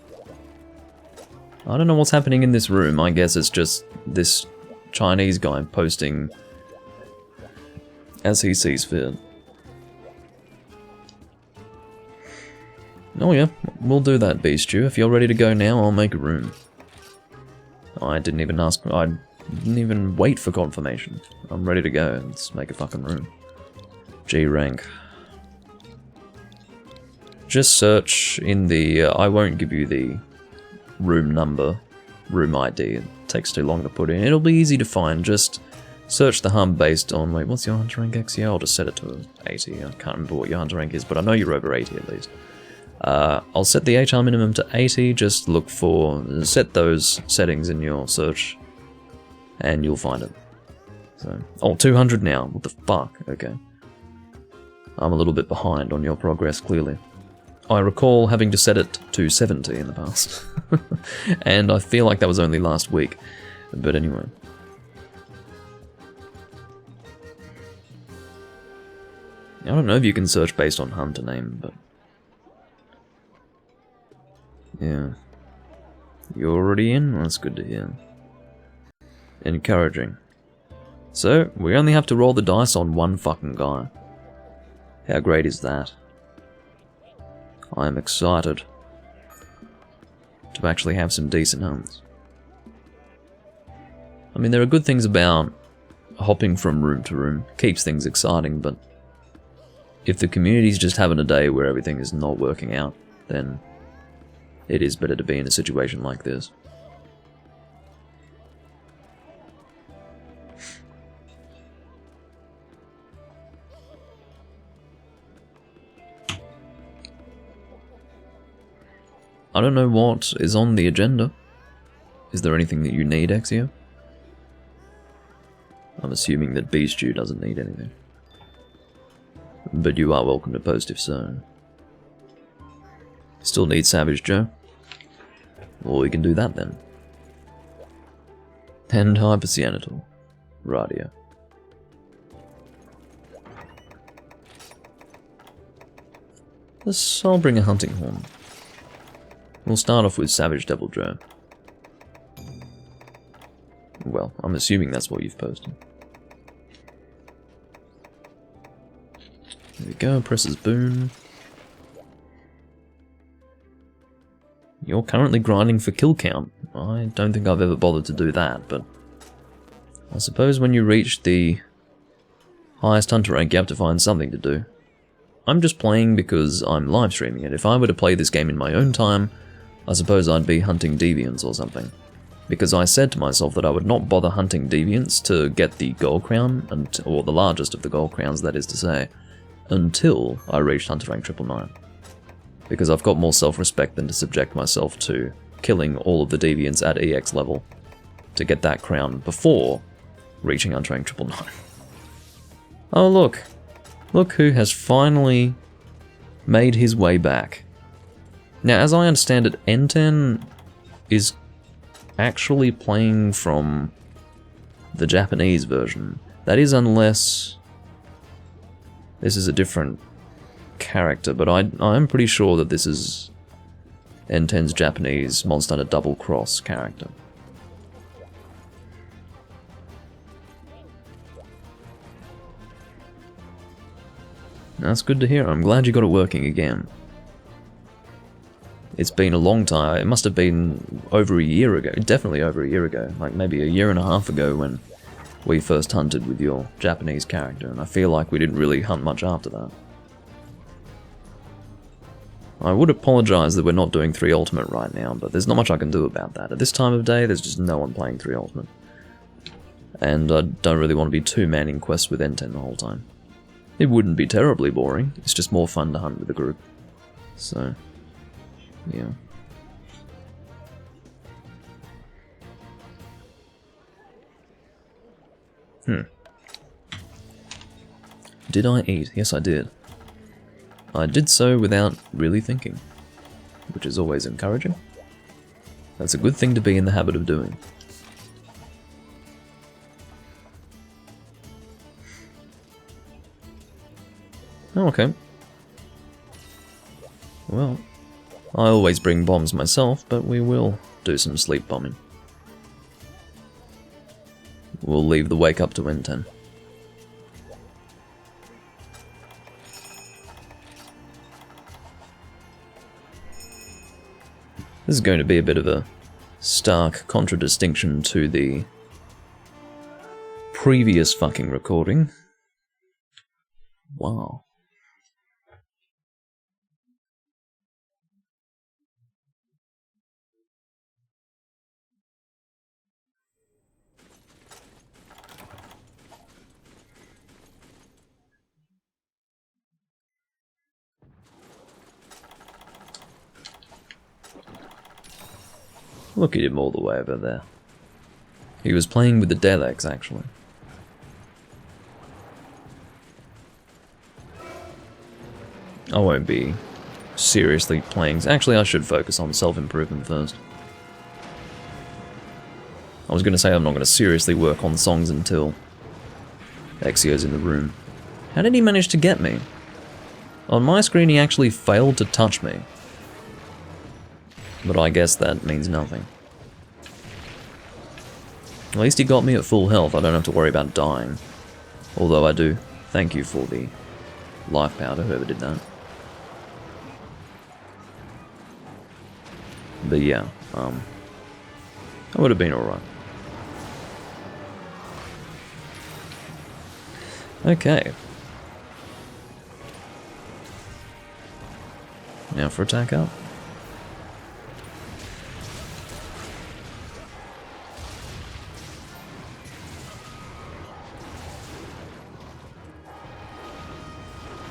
I don't know what's happening in this room. I guess it's just this Chinese guy posting as he sees fit. Oh yeah, we'll do that, Beast Stew. If you're ready to go now, I'll make a room. I didn't even ask, I didn't even wait for confirmation. I'm ready to go. Let's make a fucking room. G rank. Just search in the, I won't give you the room number, room ID. It takes too long to put in. It'll be easy to find. Just search the hub based on, wait, what's your hunter rank, XE? I'll just set it to 80. I can't remember what your hunter rank is, but I know you're over 80 at least. I'll set the HR minimum to 80, just look for, set those settings in your search, and you'll find it. So, oh, 200 now, what the fuck, okay. I'm a little bit behind on your progress, clearly. I recall having to set it to 70 in the past, and I feel like that was only last week, but anyway. I don't know if you can search based on hunter name, but... yeah. You're already in? That's good to hear. Encouraging. So, we only have to roll the dice on one fucking guy. How great is that? I am excited to actually have some decent hunts. I mean, there are good things about hopping from room to room. Keeps things exciting, but if the community's just having a day where everything is not working out, then it is better to be in a situation like this. I don't know what is on the agenda. Is there anything that you need, Exio? I'm assuming that Beast Stew doesn't need anything. But you are welcome to post if so. Still need Savage Joe? Well, we can do that then. And Hypercyanital. Radio. I'll bring a hunting horn. We'll start off with Savage Devil Joe. Well, I'm assuming that's what you've posted. There we go, presses boon. You're currently grinding for kill count. I don't think I've ever bothered to do that, but I suppose when you reach the highest hunter rank, you have to find something to do. I'm just playing because I'm live streaming it. If I were to play this game in my own time, I suppose I'd be hunting deviants or something. Because I said to myself that I would not bother hunting deviants to get the gold crown, or the largest of the gold crowns, that is to say, until I reached hunter rank 999. Because I've got more self-respect than to subject myself to killing all of the deviants at EX level to get that crown before reaching hunter rank 999. Oh look! Look who has finally made his way back. Now, as I understand it, N10 is actually playing from the Japanese version. That is, unless this is a different character, but I'm pretty sure that this is N10's Japanese Monster Hunter Double Cross character. That's good to hear. I'm glad you got it working again. It's been a long time. It must have been over a year ago. Definitely over a year ago. Like maybe a year and a half ago when we first hunted with your Japanese character, and I feel like we didn't really hunt much after that. I would apologise that we're not doing 3 Ultimate right now, but there's not much I can do about that. At this time of day, there's just no one playing 3 Ultimate. And I don't really want to be 2-manning quests with N10 the whole time. It wouldn't be terribly boring, it's just more fun to hunt with a group. So, yeah. Did I eat? Yes, I did. I did so without really thinking, which is always encouraging. That's a good thing to be in the habit of doing. Oh, okay. Well, I always bring bombs myself, but we will do some sleep bombing. We'll leave the wake up to N10. This is going to be a bit of a stark contradistinction to the previous fucking recording. Wow. Look at him all the way over there. He was playing with the Delex, actually. I won't be seriously playing. Actually, I should focus on self-improvement first. I was going to say I'm not going to seriously work on songs until Exio's in the room. How did he manage to get me? On my screen, he actually failed to touch me. But I guess that means nothing. At least he got me at full health. I don't have to worry about dying. Although I do thank you for the life powder, whoever did that. But yeah, that would have been alright. Okay. Now for attack up.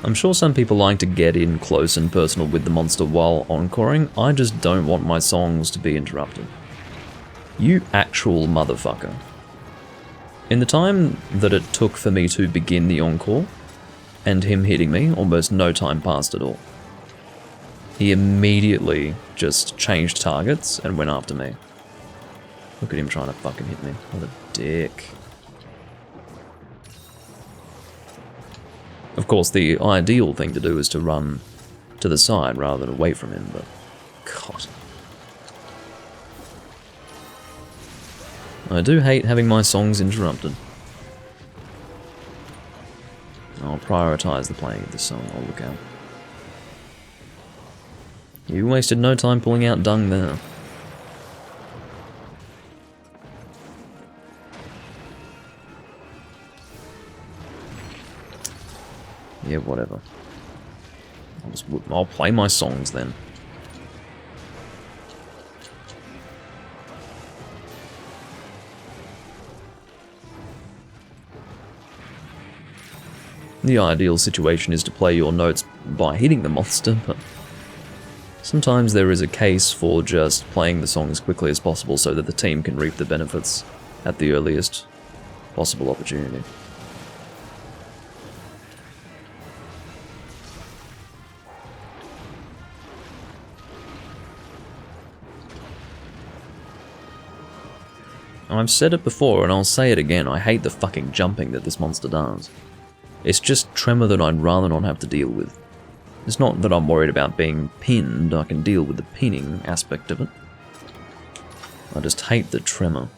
I'm sure some people like to get in close and personal with the monster while encoring. I just don't want my songs to be interrupted. You actual motherfucker. In the time that it took for me to begin the encore, and him hitting me, almost no time passed at all. He immediately just changed targets and went after me. Look at him trying to fucking hit me. What a dick. Of course, the ideal thing to do is to run to the side rather than away from him, but God. I do hate having my songs interrupted. I'll prioritize the playing of this song, I'll look out. You wasted no time pulling out dung there. Yeah, whatever. I'll play my songs then. The ideal situation is to play your notes by hitting the monster, but sometimes there is a case for just playing the song as quickly as possible so that the team can reap the benefits at the earliest possible opportunity. I've said it before and I'll say it again, I hate the fucking jumping that this monster does. It's just tremor that I'd rather not have to deal with. It's not that I'm worried about being pinned, I can deal with the pinning aspect of it. I just hate the tremor.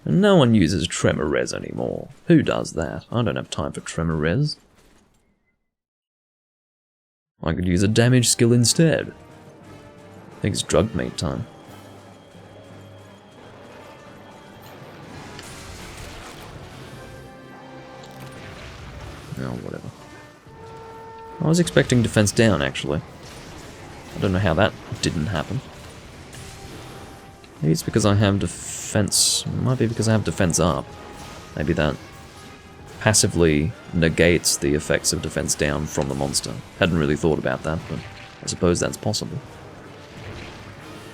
And no one uses tremor res anymore. Who does that? I don't have time for tremor res. I could use a damage skill instead. I think it's drug meat time. Oh, whatever. I was expecting defense down, actually. I don't know how that didn't happen. Maybe it's because I have defense... Might be because I have defense up. Maybe that passively negates the effects of defense down from the monster. Hadn't really thought about that, but I suppose that's possible.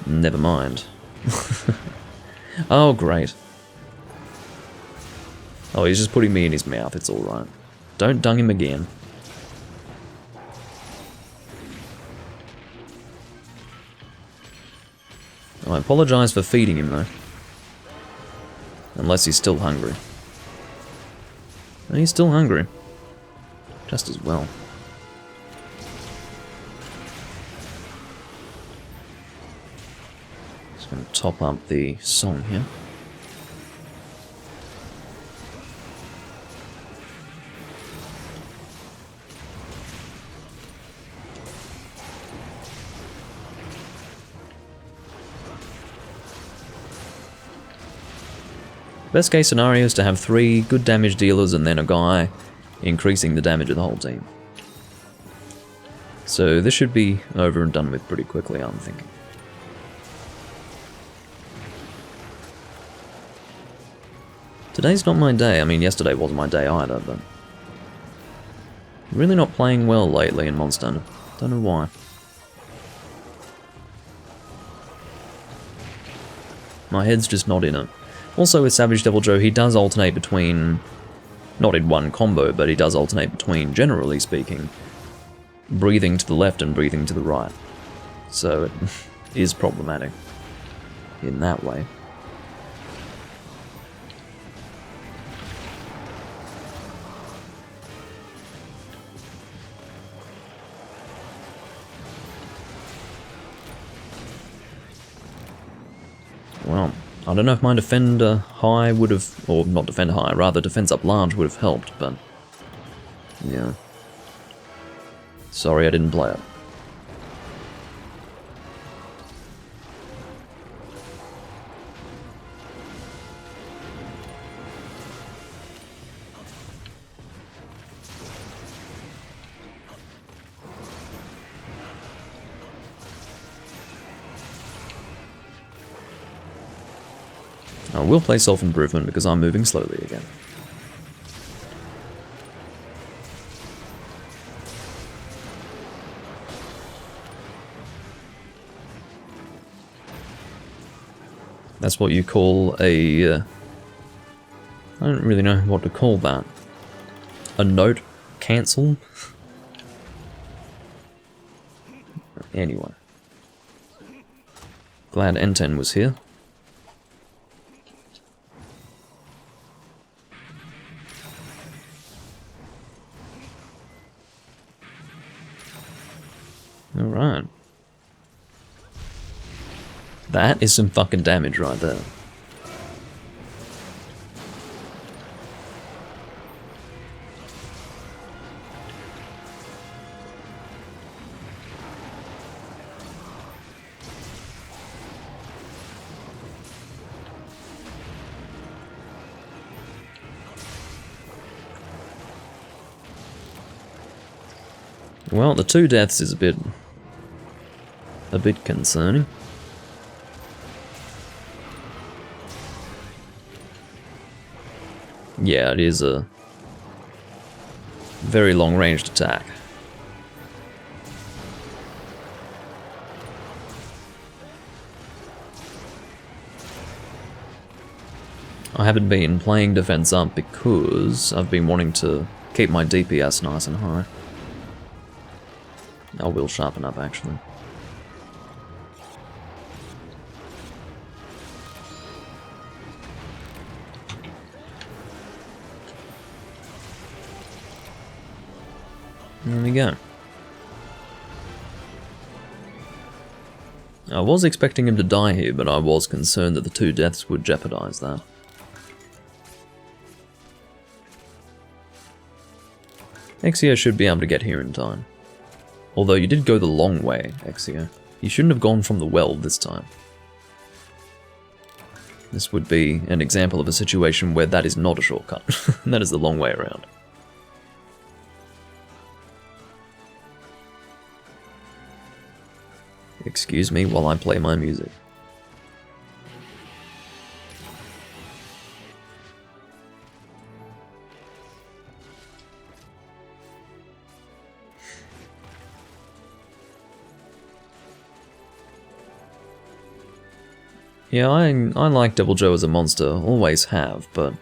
Never mind. Oh, great. Oh, he's just putting me in his mouth, it's alright. Don't dung him again. I apologise for feeding him though. Unless he's still hungry. And he's still hungry. just as well. Just going to top up the song here. Best case scenario is to have 3 good damage dealers and then a guy increasing the damage of the whole team. So this should be over and done with pretty quickly, I'm thinking. Today's not my day. I mean, yesterday wasn't my day either, but... really not playing well lately in Monster Hunter. Don't know why. My head's just not in it. Also with Savage Devil Joe, he does alternate between, not in one combo, but he does alternate between, generally speaking, breathing to the left and breathing to the right. So it is problematic in that way. Well, I don't know if my defend high would have, or not defend high, rather defense up large would have helped, but yeah. Sorry I didn't play it. I will play self-improvement because I'm moving slowly again. That's what you call a... I don't really know what to call that. A note cancel? Anyway. Glad N10 was here. Alright. That is some fucking damage right there. Well, the 2 deaths is a bit concerning. Yeah, it is a very long-ranged attack. I haven't been playing defense up because I've been wanting to keep my DPS nice and high. I will sharpen up, actually. There we go. I was expecting him to die here, but I was concerned that the 2 deaths would jeopardize that. Exio should be able to get here in time. Although you did go the long way, Exio. You shouldn't have gone from the well this time. This would be an example of a situation where that is not a shortcut. That is the long way around. Excuse me while I play my music. Yeah, I like Devil Joe as a monster, always have, but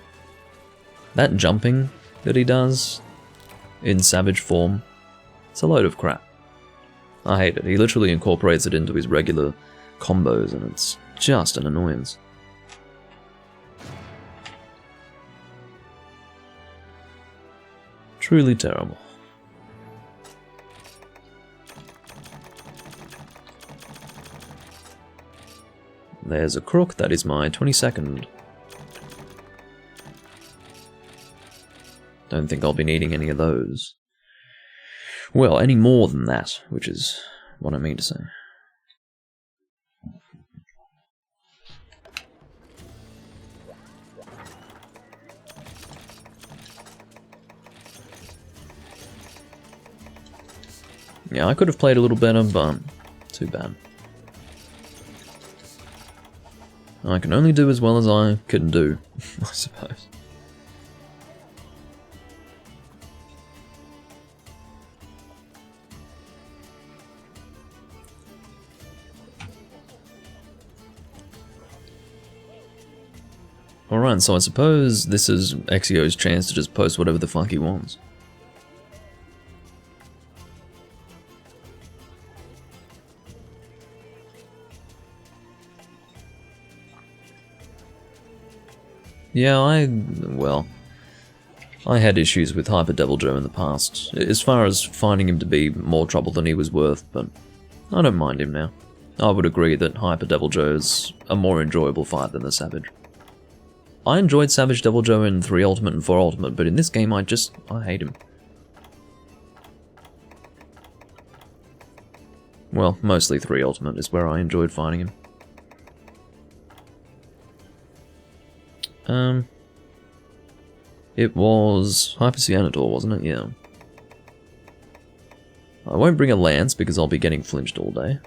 that jumping that he does in savage form, it's a load of crap. I hate it. He literally incorporates it into his regular combos, and it's just an annoyance. Truly terrible. There's a crook, that is my 22nd. Don't think I'll be needing any of those. Well, any more than that, which is what I mean to say. Yeah, I could have played a little better, but too bad. I can only do as well as I can do, I suppose. Alright, so I suppose this is Exio's chance to just post whatever the fuck he wants. Yeah, I had issues with Hyper Devil Joe in the past, as far as finding him to be more trouble than he was worth, but I don't mind him now. I would agree that Hyper Devil Joe's a more enjoyable fight than the Savage. I enjoyed Savage Devil Joe in 3 Ultimate and 4 Ultimate, but in this game I hate him. Well, mostly 3 Ultimate is where I enjoyed fighting him. It was Hyper Cyanitor, wasn't it? Yeah. I won't bring a lance because I'll be getting flinched all day.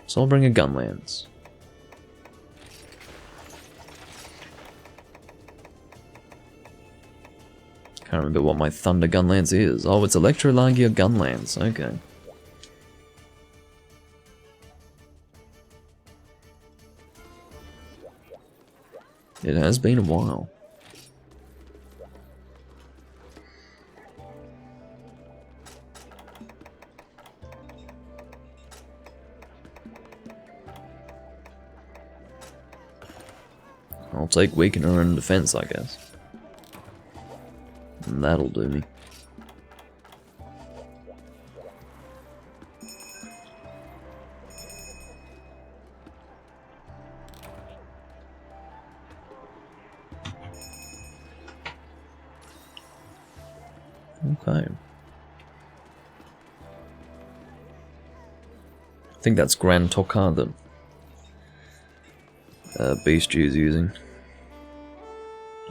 So I'll bring a gun lance. Can't remember what my Thunder Gun Lance is. Oh, it's Electrolagia Gun Lance. Okay. It has been a while. I'll take Weakener and Defense, I guess. And that'll do me. Okay. I think that's Grand Tokar that Beast is using.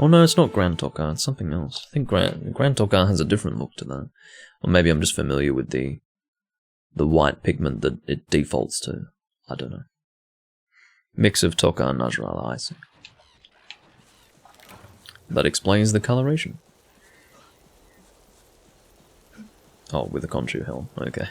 Oh no, it's not Grand Tokar, it's something else. I think Grand Tokar has a different look to that. Or maybe I'm just familiar with the white pigment that it defaults to. I don't know. Mix of Tokar and Najral, I see. That explains the coloration. Oh, with a Khonshu helm, okay.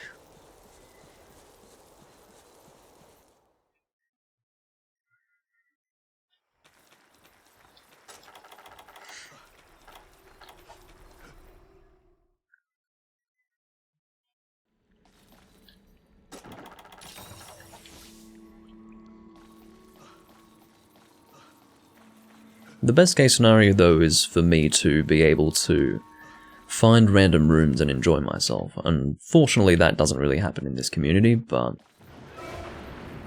The best case scenario, though, is for me to be able to find random rooms and enjoy myself. Unfortunately, that doesn't really happen in this community, but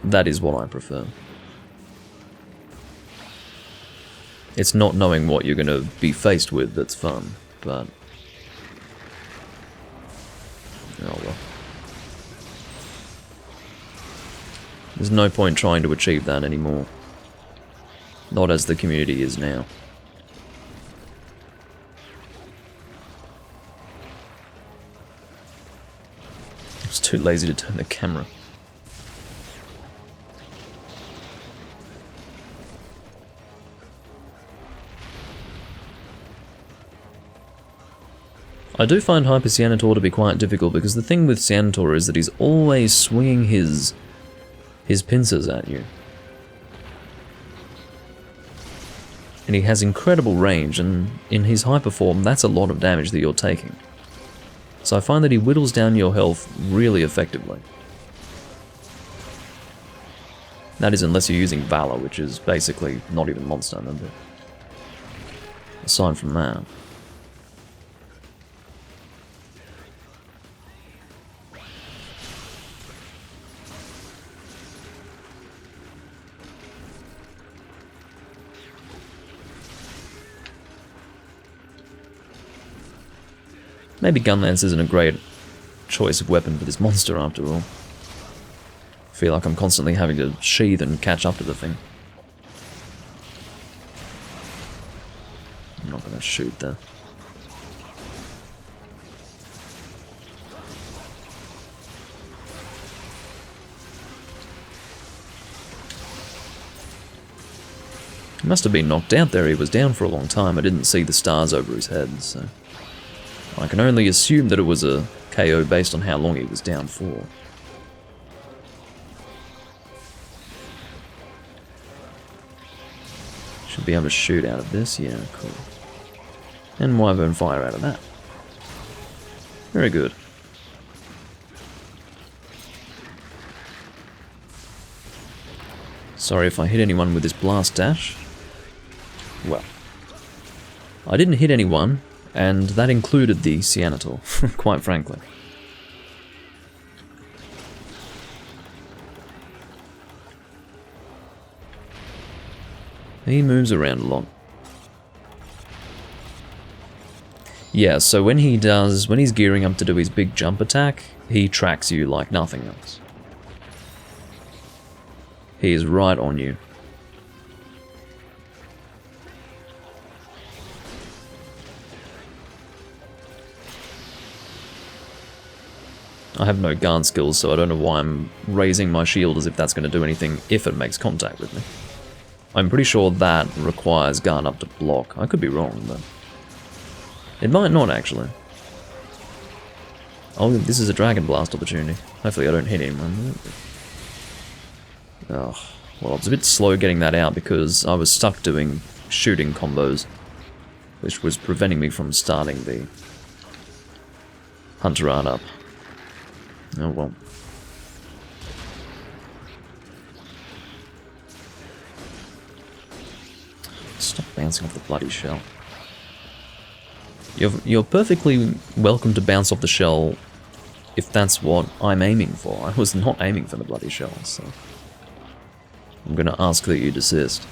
that is what I prefer. It's not knowing what you're going to be faced with that's fun, but... oh well. There's no point trying to achieve that anymore. Not as the community is now. I was too lazy to turn the camera. I do find Hyper Cyanitor to be quite difficult because the thing with Cyanitor is that he's always swinging his pincers at you. And he has incredible range, and in his hyper form, that's a lot of damage that you're taking. So I find that he whittles down your health really effectively. That is unless you're using Valor, which is basically not even monster number. Aside from that... Maybe gun lance isn't a great choice of weapon for this monster after all. I feel like I'm constantly having to sheathe and catch up to the thing. I'm not going to shoot there. He must have been knocked out there. He was down for a long time. I didn't see the stars over his head, so I can only assume that it was a KO based on how long he was down for. Should be able to shoot out of this. Yeah, cool. And wyvern fire out of that. Very good. Sorry if I hit anyone with this blast dash. Well, I didn't hit anyone, and that included the Cyanator, quite frankly. He moves around a lot. Yeah, so when he's gearing up to do his big jump attack, he tracks you like nothing else. He is right on you. I have no guard skills, so I don't know why I'm raising my shield as if that's going to do anything if it makes contact with me. I'm pretty sure that requires guard up to block. I could be wrong, but it might not actually. Oh, this is a Dragon Blast opportunity. Hopefully I don't hit anyone. Oh, well, I was a bit slow getting that out because I was stuck doing shooting combos, which was preventing me from starting the Hunter Art up. Oh well. Stop bouncing off the bloody shell. You're perfectly welcome to bounce off the shell if that's what I'm aiming for. I was not aiming for the bloody shell, so I'm gonna ask that you desist.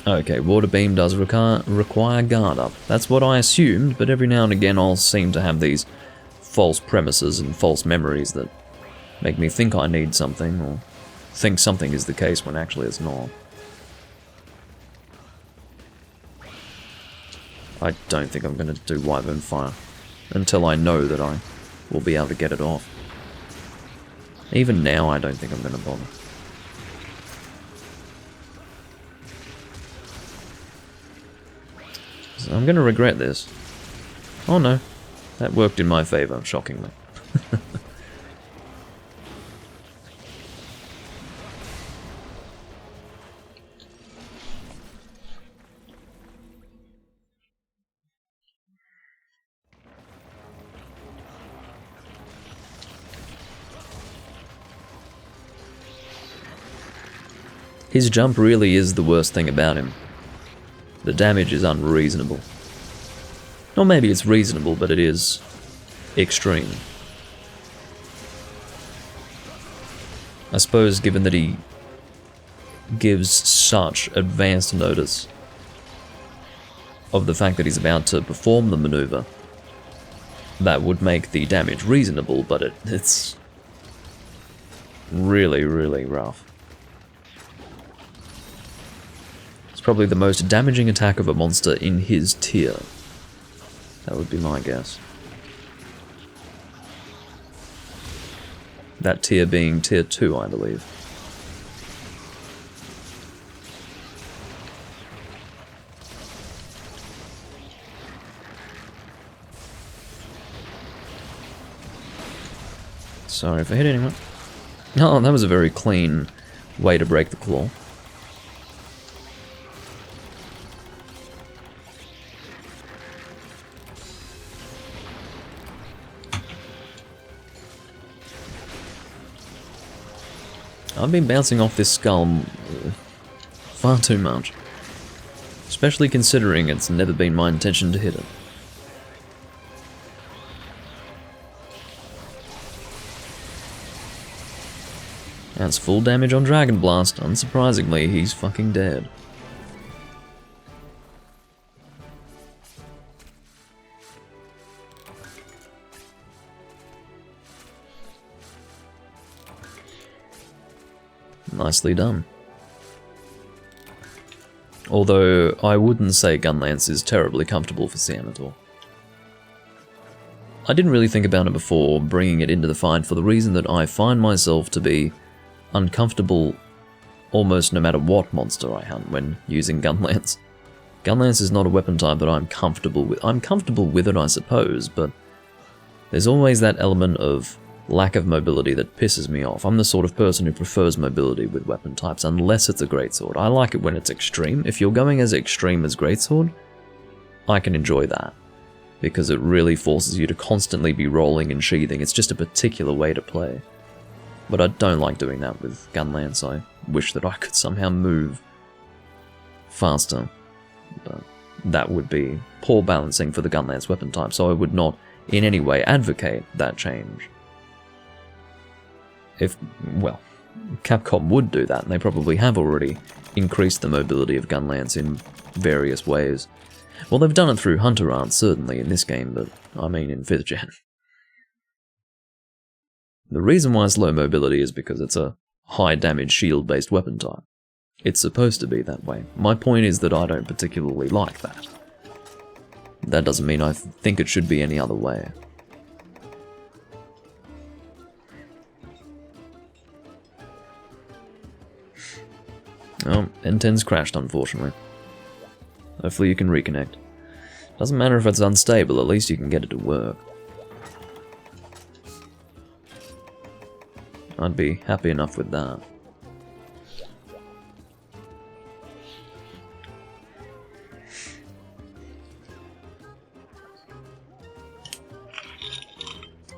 Okay, Water Beam does require guard up. That's what I assumed, but every now and again I'll seem to have these false premises and false memories that make me think I need something, or think something is the case when actually it's not. I don't think I'm going to do Wyvern Fire until I know that I will be able to get it off. Even now I don't think I'm going to bother. So I'm going to regret this. Oh no, that worked in my favour, shockingly. His jump really is the worst thing about him. The damage is unreasonable. Or maybe it's reasonable, but it is extreme. I suppose given that he gives such advanced notice of the fact that he's about to perform the maneuver, that would make the damage reasonable, but it's really, really rough. It's probably the most damaging attack of a monster in his tier. That would be my guess. That tier being tier 2, I believe. Sorry if I hit anyone. Oh, that was a very clean way to break the claw. I've been bouncing off this skull far too much. Especially considering it's never been my intention to hit it. That's full damage on Dragon Blast. Unsurprisingly, he's fucking dead. Nicely done. Although, I wouldn't say Gunlance is terribly comfortable for Seamator. I didn't really think about it before bringing it into the fight for the reason that I find myself to be uncomfortable almost no matter what monster I hunt when using Gunlance. Gunlance is not a weapon type that I'm comfortable with. I'm comfortable with it, I suppose, but there's always that element of lack of mobility that pisses me off. I'm the sort of person who prefers mobility with weapon types, unless it's a greatsword. I like it when it's extreme. If you're going as extreme as greatsword, I can enjoy that, because it really forces you to constantly be rolling and sheathing. It's just a particular way to play. But I don't like doing that with Gunlance. I wish that I could somehow move faster, but that would be poor balancing for the Gunlance weapon type, so I would not in any way advocate that change. Well, Capcom would do that, and they probably have already increased the mobility of Gunlance in various ways. Well, they've done it through Hunter Art, certainly, in this game, but I mean in 5th gen. The reason why it's low mobility is because it's a high damage shield-based weapon type. It's supposed to be that way. My point is that I don't particularly like that. That doesn't mean I think it should be any other way. Oh, N10's crashed, unfortunately. Hopefully you can reconnect. Doesn't matter if it's unstable, at least you can get it to work. I'd be happy enough with that.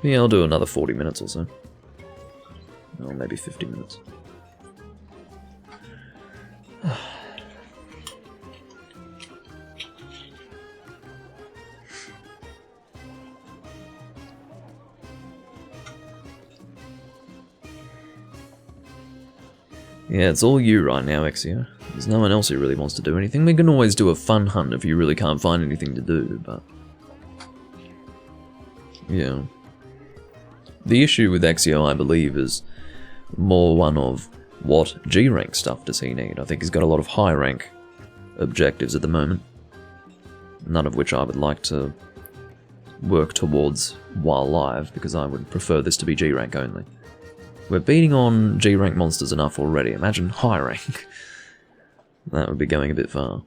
Yeah, I'll do another 40 minutes or so. Or maybe 50 minutes. Yeah, it's all you right now, Exio. There's no one else who really wants to do anything. We can always do a fun hunt if you really can't find anything to do, but... yeah. The issue with Exio, I believe, is more one of what G-rank stuff does he need. I think he's got a lot of high-rank objectives at the moment, none of which I would like to work towards while live, because I would prefer this to be G-rank only. We're beating on G-rank monsters enough already. Imagine high rank. That would be going a bit far.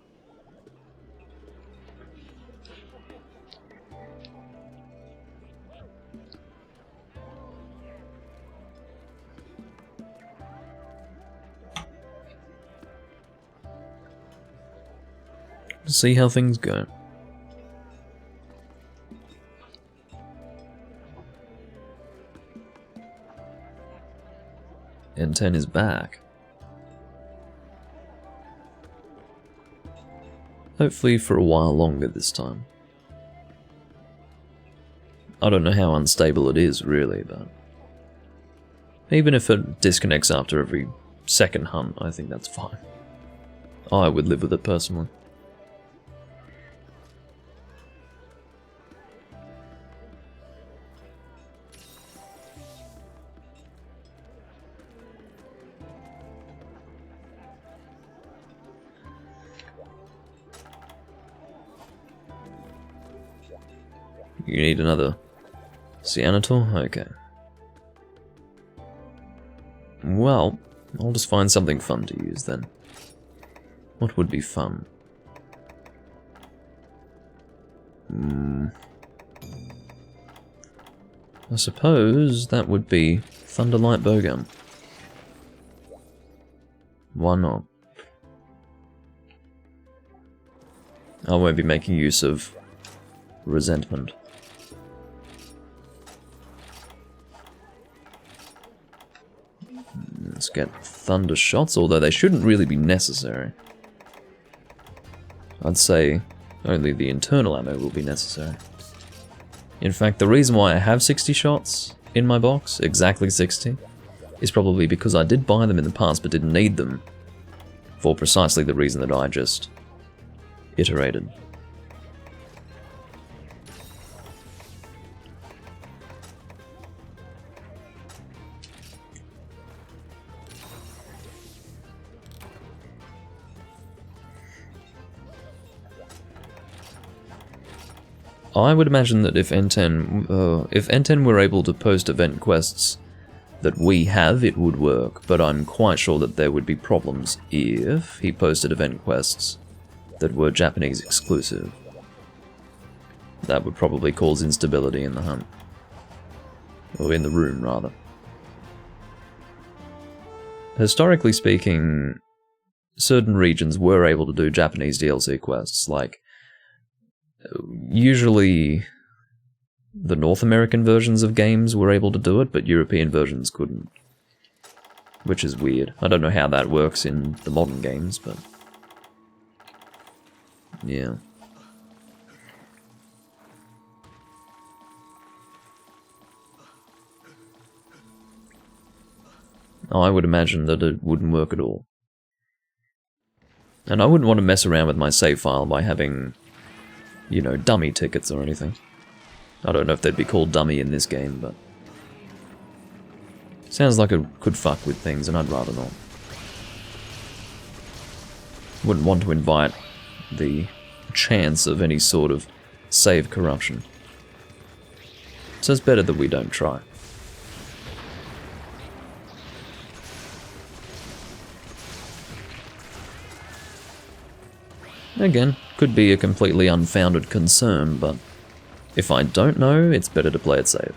See how things go. N10 is back. Hopefully for a while longer this time. I don't know how unstable it is really, but even if it disconnects after every second hunt, I think that's fine. I would live with it personally. You need another Seamator? Okay. Well, I'll just find something fun to use then. What would be fun? I suppose that would be Thunderlight Bowgun. Why not? I won't be making use of Resentment. Let's get Thunder Shots, although they shouldn't really be necessary. I'd say only the internal ammo will be necessary. In fact, the reason why I have 60 shots in my box, exactly 60, is probably because I did buy them in the past but didn't need them, for precisely the reason that I just iterated. I would imagine that if N10 were able to post event quests that we have, it would work, but I'm quite sure that there would be problems if he posted event quests that were Japanese exclusive. That would probably cause instability in the hunt. Or in the room, rather. Historically speaking, certain regions were able to do Japanese DLC quests, like usually the North American versions of games were able to do it, but European versions couldn't. Which is weird. I don't know how that works in the modern games, but yeah. I would imagine that it wouldn't work at all. And I wouldn't want to mess around with my save file by having, you know, dummy tickets or anything. I don't know if they'd be called dummy in this game, but sounds like it could fuck with things, and I'd rather not. Wouldn't want to invite the chance of any sort of save corruption. So it's better that we don't try. Again, could be a completely unfounded concern, but if I don't know, it's better to play it safe.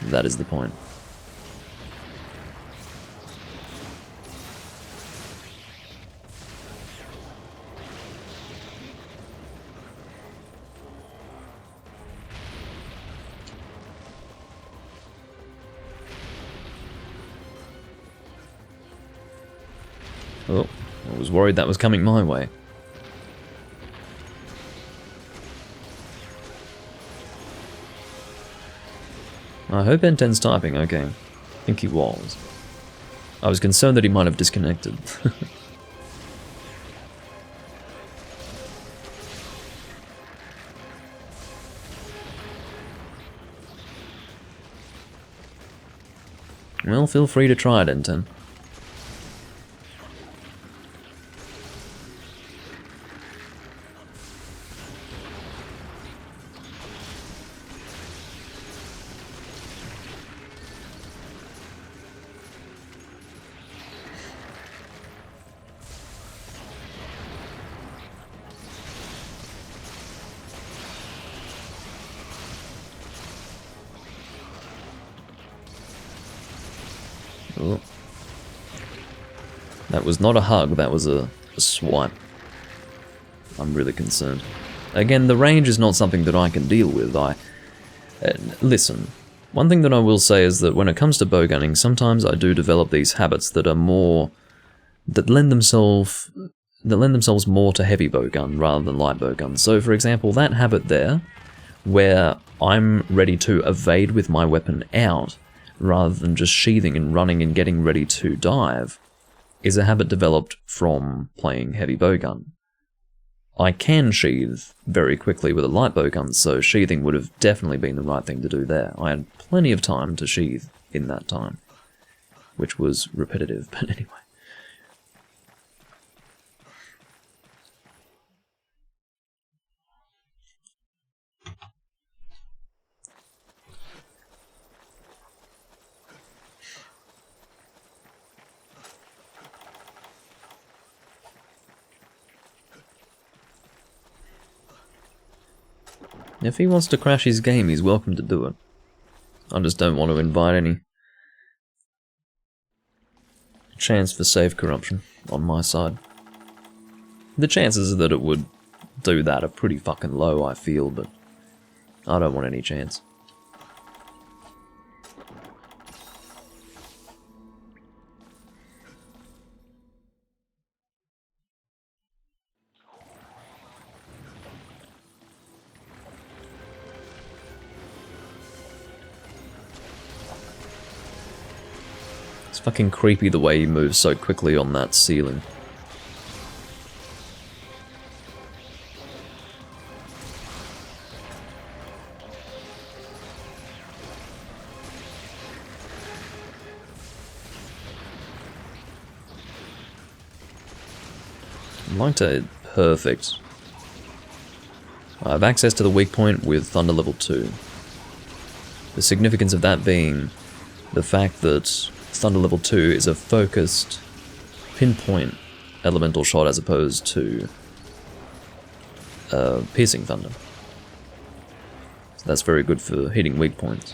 That is the point. Oh, I was worried that was coming my way. I hope N10's typing, okay. I think he was. I was concerned that he might have disconnected. Well, feel free to try it, N10. Oh. That was not a hug, that was a swipe. I'm really concerned. Again, the range is not something that I can deal with. Listen, one thing that I will say is that when it comes to bowgunning, sometimes I do develop these habits that are more... that lend themselves more to heavy bowgun rather than light bowgun. So, for example, that habit there, where I'm ready to evade with my weapon out, rather than just sheathing and running and getting ready to dive, is a habit developed from playing heavy bowgun. I can sheath very quickly with a light bowgun, so sheathing would have definitely been the right thing to do there. I had plenty of time to sheath in that time, which was repetitive, but anyway. If he wants to crash his game, he's welcome to do it. I just don't want to invite any chance for save corruption on my side. The chances that it would do that are pretty fucking low, I feel, but I don't want any chance. It's fucking creepy the way he moves so quickly on that ceiling. I'd like to... Perfect. I have access to the weak point with Thunder level 2. The significance of that being the fact that Thunder level 2 is a focused, pinpoint elemental shot as opposed to piercing thunder. So that's very good for hitting weak points.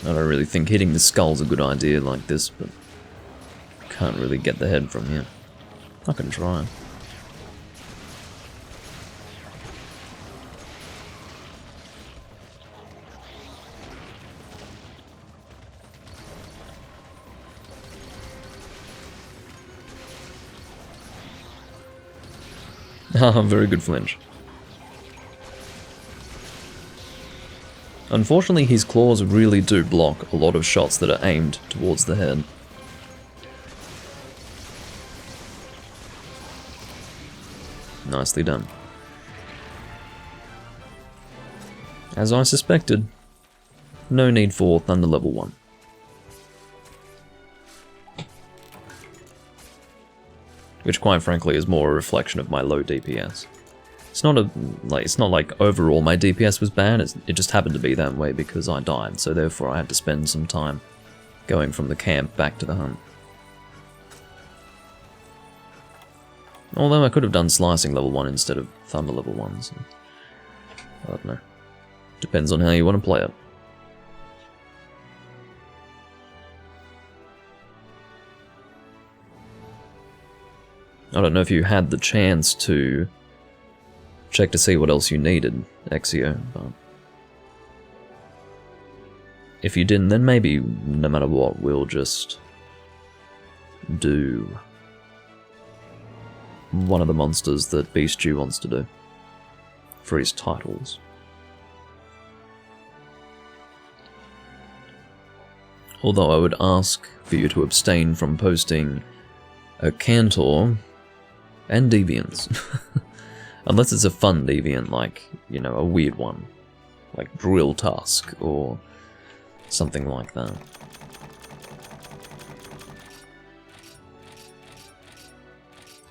I don't really think hitting the skull's a good idea like this, but can't really get the head from here. I can try. Ah, very good flinch. Unfortunately, his claws really do block a lot of shots that are aimed towards the head. Nicely done. As I suspected, no need for Thunder level 1. Which quite frankly is more a reflection of my low DPS. It's not like overall my DPS was bad, it just happened to be that way because I died, so therefore I had to spend some time going from the camp back to the hunt. Although I could have done slicing level 1 instead of thunder level 1, so I don't know. Depends on how you want to play it. I don't know if you had the chance to check to see what else you needed, Exio, but if you didn't, then maybe, no matter what, we'll just do one of the monsters that Beast Stew wants to do for his titles. Although I would ask for you to abstain from posting a Cantor and Deviants. Unless it's a fun deviant, like, you know, a weird one. Like Drill Tusk, or something like that.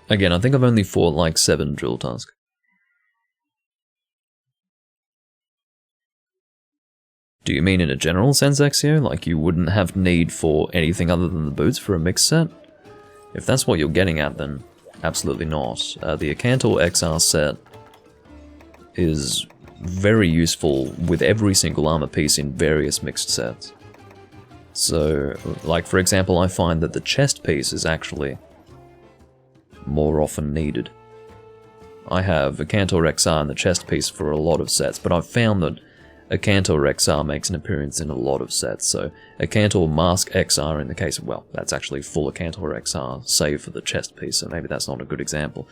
Again, I think I've only fought like 7 Drill Tusk. Do you mean in a general sense, Exio? Like you wouldn't have need for anything other than the boots for a mix set? If that's what you're getting at, then absolutely not. The Acantor XR set is very useful with every single armor piece in various mixed sets. So, like for example, I find that the chest piece is actually more often needed. I have Acantor XR and the chest piece for a lot of sets, but I've found that Acantor XR makes an appearance in a lot of sets, so Acantor Mask XR in the case of, well, that's actually full Acantor XR, save for the chest piece, so maybe that's not a good example.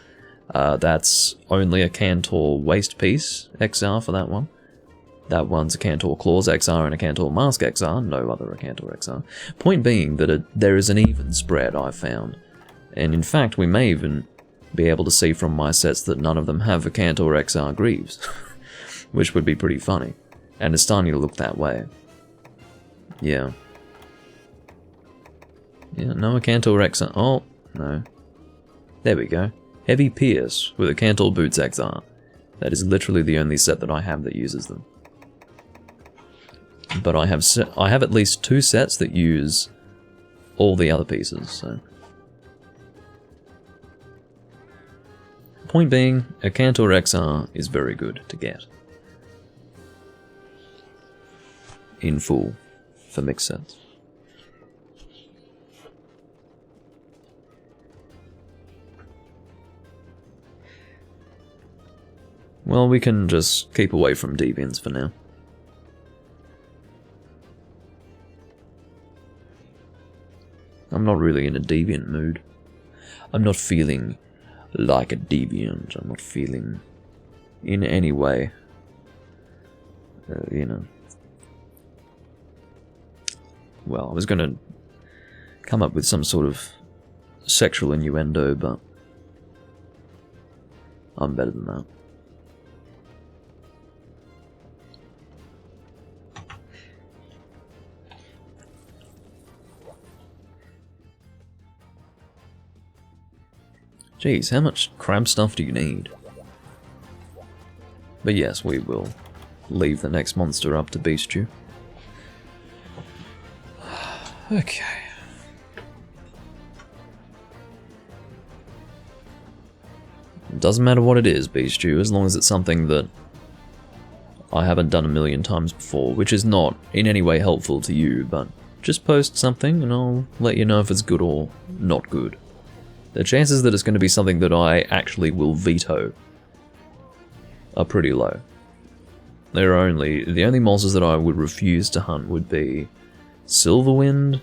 That's only Acantor Waist Piece XR for that one. That one's Acantor Claws XR and Acantor Mask XR, no other Acantor XR. Point being that there is an even spread, I've found. And in fact, we may even be able to see from my sets that none of them have Acantor XR Greaves, which would be pretty funny. And it's starting to look that way. Yeah. Yeah, no Acantor XR. Oh, no. There we go. Heavy Pierce with Acantor Boots XR. That is literally the only set that I have that uses them. But I have at least 2 sets that use all the other pieces, so. Point being, Acantor XR is very good to get. In full, for mixed sets. Well, we can just keep away from deviants for now. I'm not really in a deviant mood. I'm not feeling like a deviant. I'm not feeling in any way, you know. Well, I was going to come up with some sort of sexual innuendo, but I'm better than that. Jeez, how much crab stuff do you need? But yes, we will leave the next monster up to beast you. Okay. It doesn't matter what it is, beast you, as long as it's something that I haven't done a million times before, which is not in any way helpful to you, but just post something and I'll let you know if it's good or not good. The chances that it's going to be something that I actually will veto are pretty low. The only monsters that I would refuse to hunt would be Silverwind,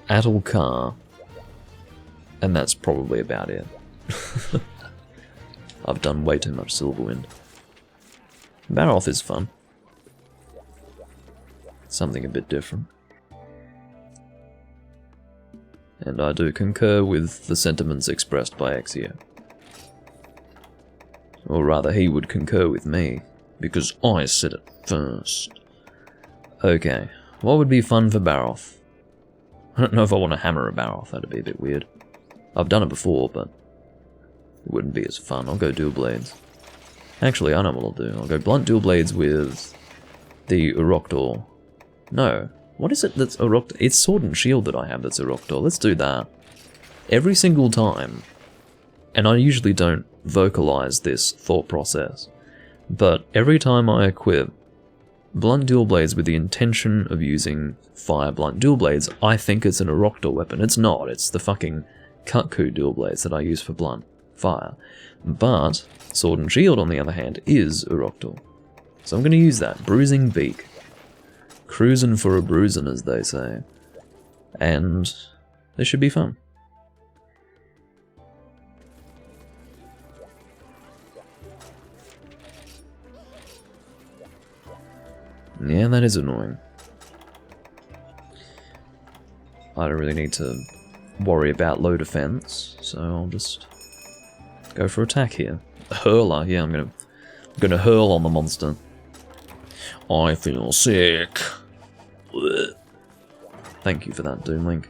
Atulkar, and that's probably about it. I've done way too much Silverwind. Baroth is fun. Something a bit different. And I do concur with the sentiments expressed by Exio. Or rather, he would concur with me, because I said it first. Okay, what would be fun for Baroth? I don't know if I want to hammer a Baroth, that'd be a bit weird. I've done it before, but it wouldn't be as fun. I'll go dual blades. Actually, I know what I'll do. I'll go blunt dual blades with the Uroktor. No. What is it that's Uroktor? It's Sword and Shield that I have that's Uroktor. Let's do that. Every single time, and I usually don't vocalize this thought process, but every time I equip blunt dual blades with the intention of using fire blunt dual blades, I think it's an Uroktor weapon. It's not. It's the fucking Kutku dual blades that I use for blunt fire. But Sword and Shield, on the other hand, is Uroktor. So I'm going to use that. Bruising Beak. Cruising for a bruising, as they say. And this should be fun. Yeah, that is annoying. I don't really need to worry about low defense, so I'll just go for attack here. Hurler, yeah, I'm gonna hurl on the monster. I feel sick. Thank you for that, Doomlink.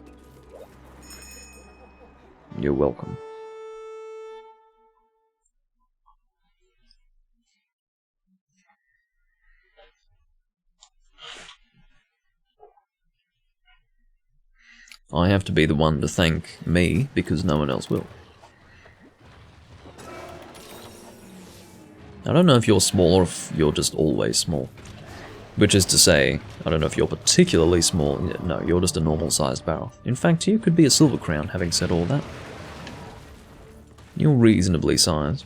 You're welcome. I have to be the one to thank me, because no one else will. I don't know if you're small or if you're just always small. Which is to say, I don't know if you're particularly small. No, you're just a normal-sized barrel. In fact, you could be a Silver Crown, having said all that. You're reasonably sized.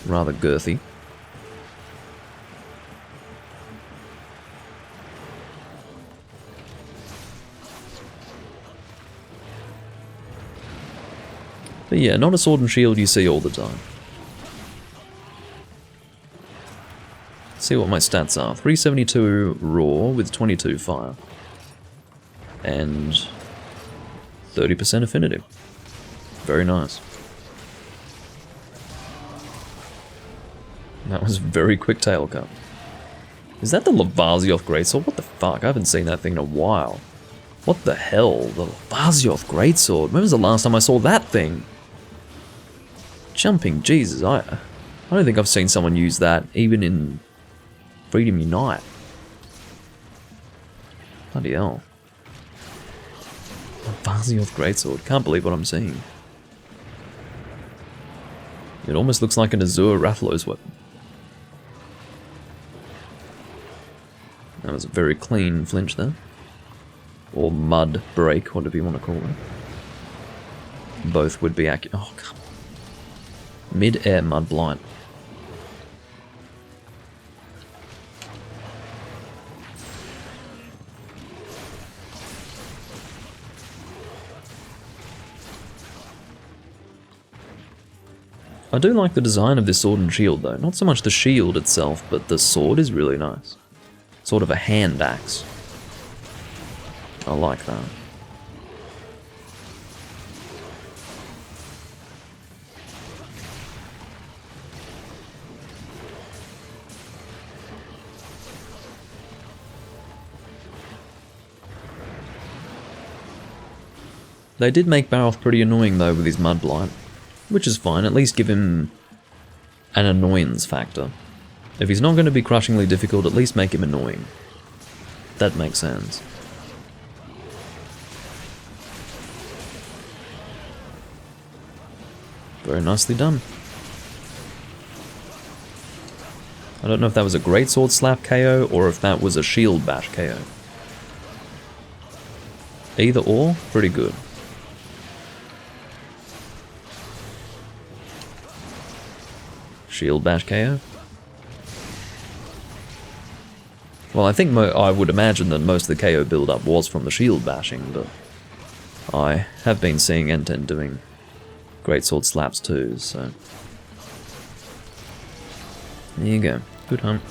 Rather girthy. But yeah, not a Sword and Shield you see all the time. See what my stats are. 372 raw with 22 fire. And 30% affinity. Very nice. That was a very quick tail cut. Is that the Lavazioth Greatsword? What the fuck? I haven't seen that thing in a while. What the hell? The Lavazioth Greatsword? When was the last time I saw that thing? Jumping Jesus, I don't think I've seen someone use that even in Freedom Unite. Bloody hell. Lavazioth Greatsword. Can't believe what I'm seeing. It almost looks like an Azure Rathalos weapon. That was a very clean flinch there. Or mud break, whatever you want to call it. Both would be accurate. Oh, come on. Mid-air Mud Blight. I do like the design of this sword and shield though. Not so much the shield itself, but the sword is really nice. Sort of a hand axe. I like that. They did make Baroth pretty annoying though with his Mud Blight. Which is fine, at least give him an annoyance factor. If he's not going to be crushingly difficult, at least make him annoying. That makes sense. Very nicely done. I don't know if that was a Greatsword Slap KO, or if that was a Shield Bash KO. Either or, pretty good. Shield Bash KO. Well, I think I would imagine that most of the KO build-up was from the shield bashing, but I have been seeing Enten doing Greatsword Slaps too, so... There you go. Good hunt.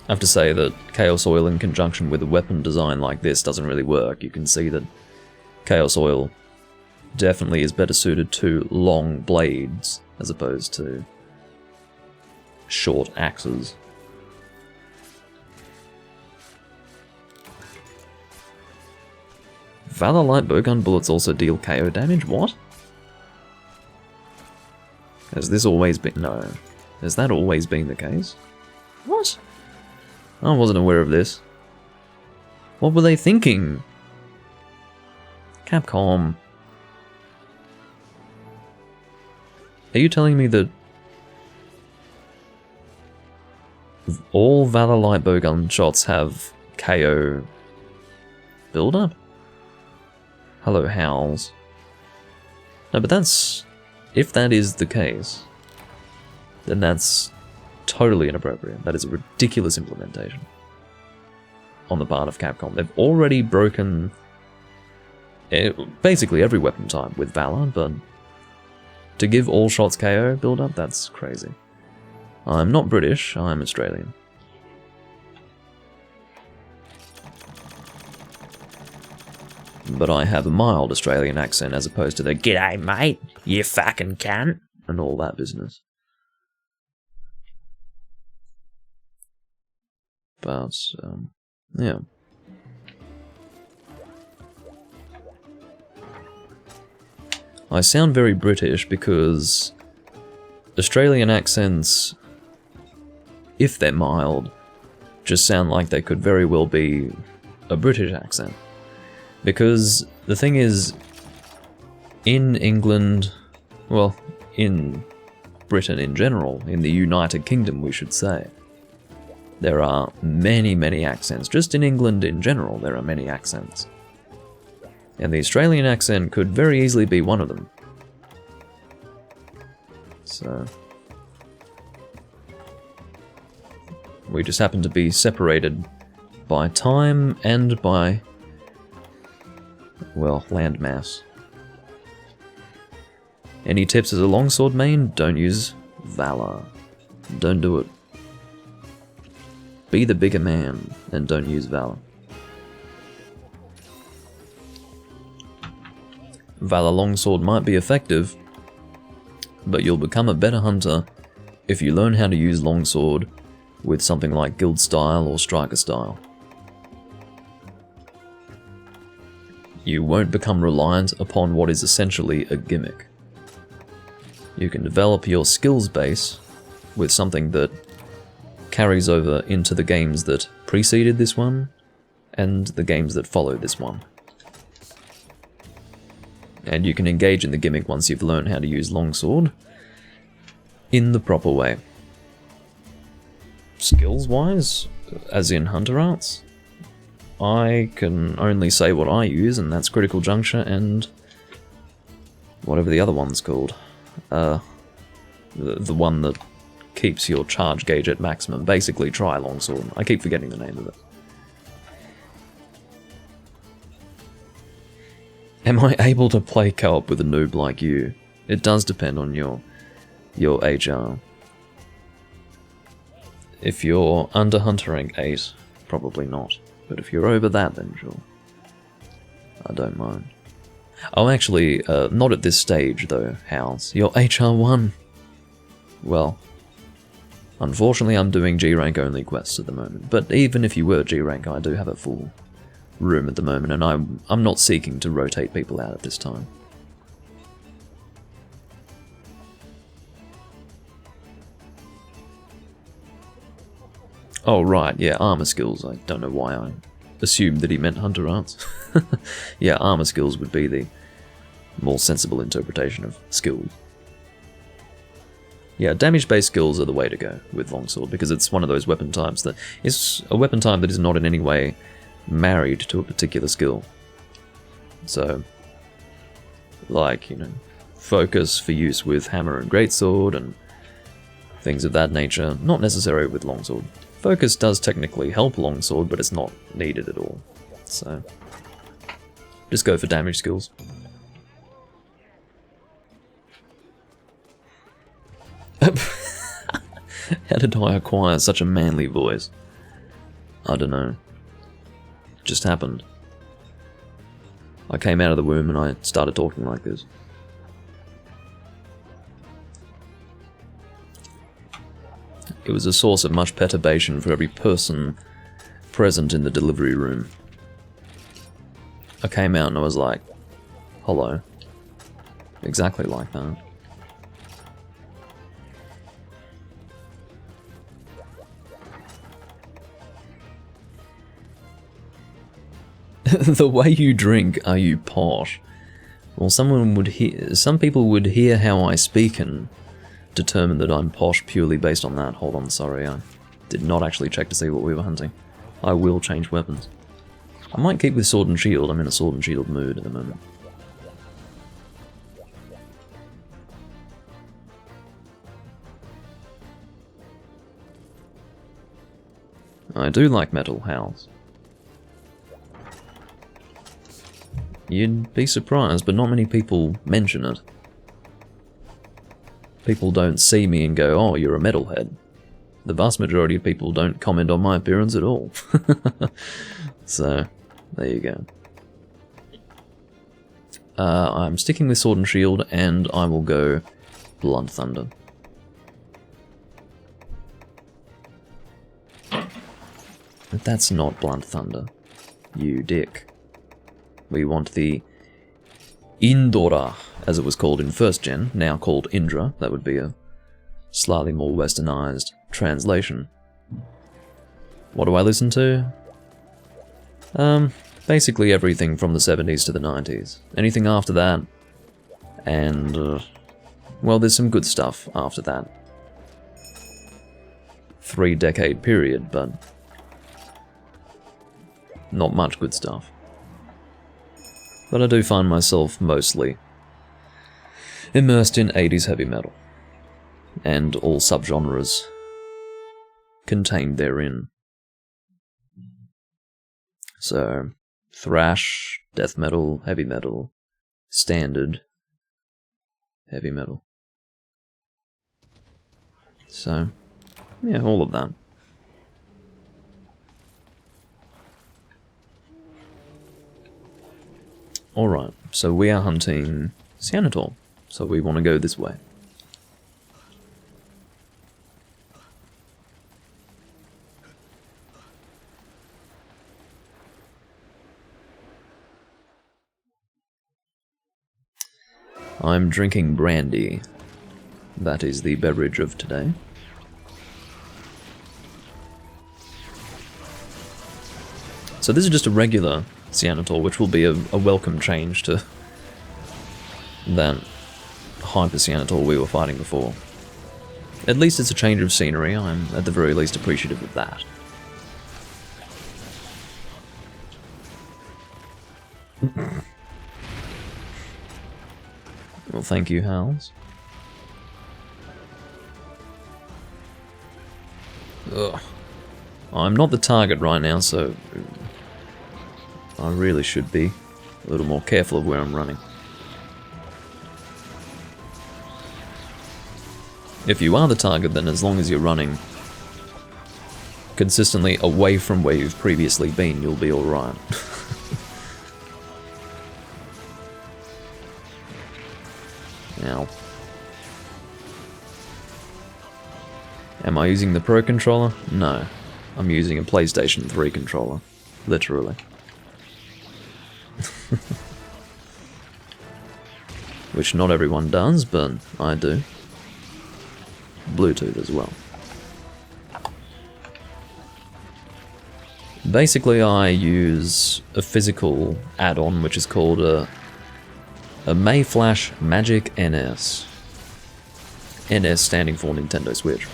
I have to say that Chaos Oil in conjunction with a weapon design like this doesn't really work. You can see that Chaos Oil definitely is better suited to long blades as opposed to short axes. Valor Light Bowgun bullets also deal KO damage? What? Has this always been... No. Has that always been the case? What? I wasn't aware of this. What were they thinking? Capcom. Are you telling me that all Valor Light Bowgun shots have KO build-up? Hello, Howls. No, but that's... If that is the case, then that's totally inappropriate. That is a ridiculous implementation on the part of Capcom. They've already broken basically every weapon type with Valor, but to give all shots KO build-up, that's crazy. I'm not British, I'm Australian. But I have a mild Australian accent as opposed to the "G'day mate, you fucking cunt" and all that business. But, yeah. I sound very British because Australian accents, if they're mild, just sound like they could very well be a British accent. Because the thing is, in England, well, in Britain in general, in the United Kingdom we should say, there are many, many accents. Just in England in general, there are many accents. And the Australian accent could very easily be one of them. So... we just happen to be separated by time and by, well, landmass. Any tips as a longsword main? Don't use Valor. Don't do it. Be the bigger man and don't use Valor. Valor Longsword might be effective, but you'll become a better hunter if you learn how to use Longsword with something like Guild Style or Striker Style. You won't become reliant upon what is essentially a gimmick. You can develop your skills base with something that carries over into the games that preceded this one and the games that followed this one. And you can engage in the gimmick once you've learned how to use Longsword in the proper way. Skills-wise, as in Hunter Arts, I can only say what I use, and that's Critical Juncture and whatever the other one's called. The one that keeps your charge gauge at maximum. Basically, try longsword. I keep forgetting the name of it. Am I able to play co-op with a noob like you? It does depend on your HR. If you're under hunter rank 8, probably not. But if you're over that, then sure. I don't mind. Oh, actually, not at this stage, though, House. You're HR1! Well, unfortunately I'm doing G-rank only quests at the moment. But even if you were G-rank, I do have a full room at the moment, and I'm not seeking to rotate people out at this time. Oh right, yeah, armor skills. I don't know why I assumed that he meant hunter arts. Yeah, armor skills would be the more sensible interpretation of skills. Yeah, damage-based skills are the way to go with longsword, because it's one of those weapon types that is a weapon type that is not in any way married to a particular skill. So, like, you know, focus for use with hammer and greatsword and things of that nature, not necessary with longsword. Focus does technically help longsword, but it's not needed at all. So, just go for damage skills. How did I acquire such a manly voice? I don't know. It just happened. I came out of the womb and I started talking like this. It was a source of much perturbation for every person present in the delivery room. I came out and I was like, hello. Exactly like that. The way you drink, are you posh? Well, some people would hear how I speak and determine that I'm posh purely based on that. Hold on, sorry, I did not actually check to see what we were hunting. I will change weapons. I might keep with sword and shield. I'm in a sword and shield mood at the moment. I do like metal howls. You'd be surprised, but not many people mention it. People don't see me and go, oh, you're a metalhead. The vast majority of people don't comment on my appearance at all. So, there you go. I'm sticking with Sword and Shield, and I will go Blunt Thunder. But that's not Blunt Thunder, you dick. We want the Indora, as it was called in 1st gen, now called Indra. That would be a slightly more westernized translation. What do I listen to? Basically everything from the 70s to the 90s. Anything after that, and, well, there's some good stuff after that 3-decade period, but not much good stuff. But I do find myself mostly immersed in 80s heavy metal, and all subgenres contained therein. So, thrash, death metal, heavy metal, standard, heavy metal. So, yeah, all of that. Alright, so we are hunting Cyanotol, so we want to go this way. I'm drinking brandy. That is the beverage of today. So this is just a regular Cyanotol, which will be a welcome change to that hyper Cyanotol we were fighting before. At least it's a change of scenery. I'm at the very least appreciative of that. Well, thank you, Hals. Ugh. I'm not the target right now, so I really should be a little more careful of where I'm running. If you are the target, then as long as you're running consistently away from where you've previously been, you'll be alright. Now, am I using the Pro controller? No. I'm using a PlayStation 3 controller. Literally. Which not everyone does, but I do. Bluetooth as well. Basically, I use a physical add-on which is called a Mayflash Magic NS. NS standing for Nintendo Switch.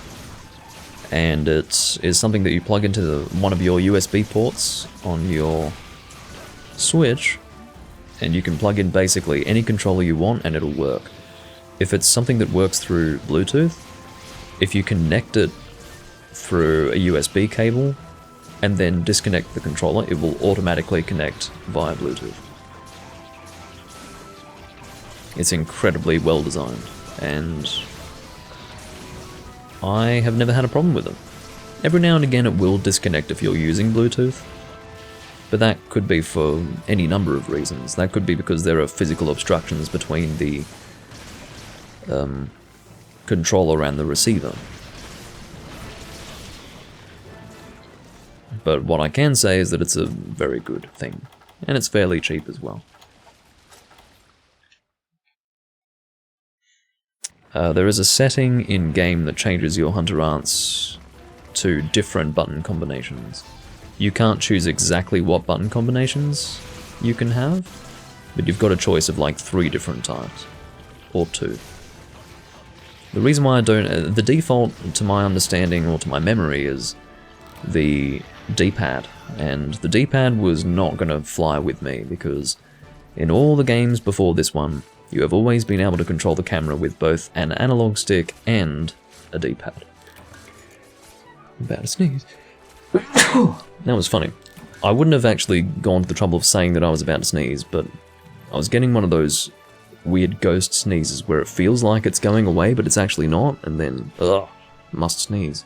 And it is something that you plug into one of your USB ports on your Switch, and you can plug in basically any controller you want and it'll work. If it's something that works through Bluetooth, if you connect it through a USB cable and then disconnect the controller, it will automatically connect via Bluetooth. It's incredibly well designed, and I have never had a problem with it. Every now and again it will disconnect if you're using Bluetooth, but that could be for any number of reasons. That could be because there are physical obstructions between the controller and the receiver. But what I can say is that it's a very good thing, and it's fairly cheap as well. There is a setting in-game that changes your Hunter Ants to different button combinations. You can't choose exactly what button combinations you can have, but you've got a choice of like 3 different types, or 2. The reason why I don't... the default, to my understanding, or to my memory, is the D-pad, and the D-pad was not going to fly with me, because in all the games before this one, you have always been able to control the camera with both an analog stick and a D-pad. I'm about to sneeze. That was funny. I wouldn't have actually gone to the trouble of saying that I was about to sneeze, but I was getting one of those weird ghost sneezes where it feels like it's going away, but it's actually not, and then, ugh, must sneeze.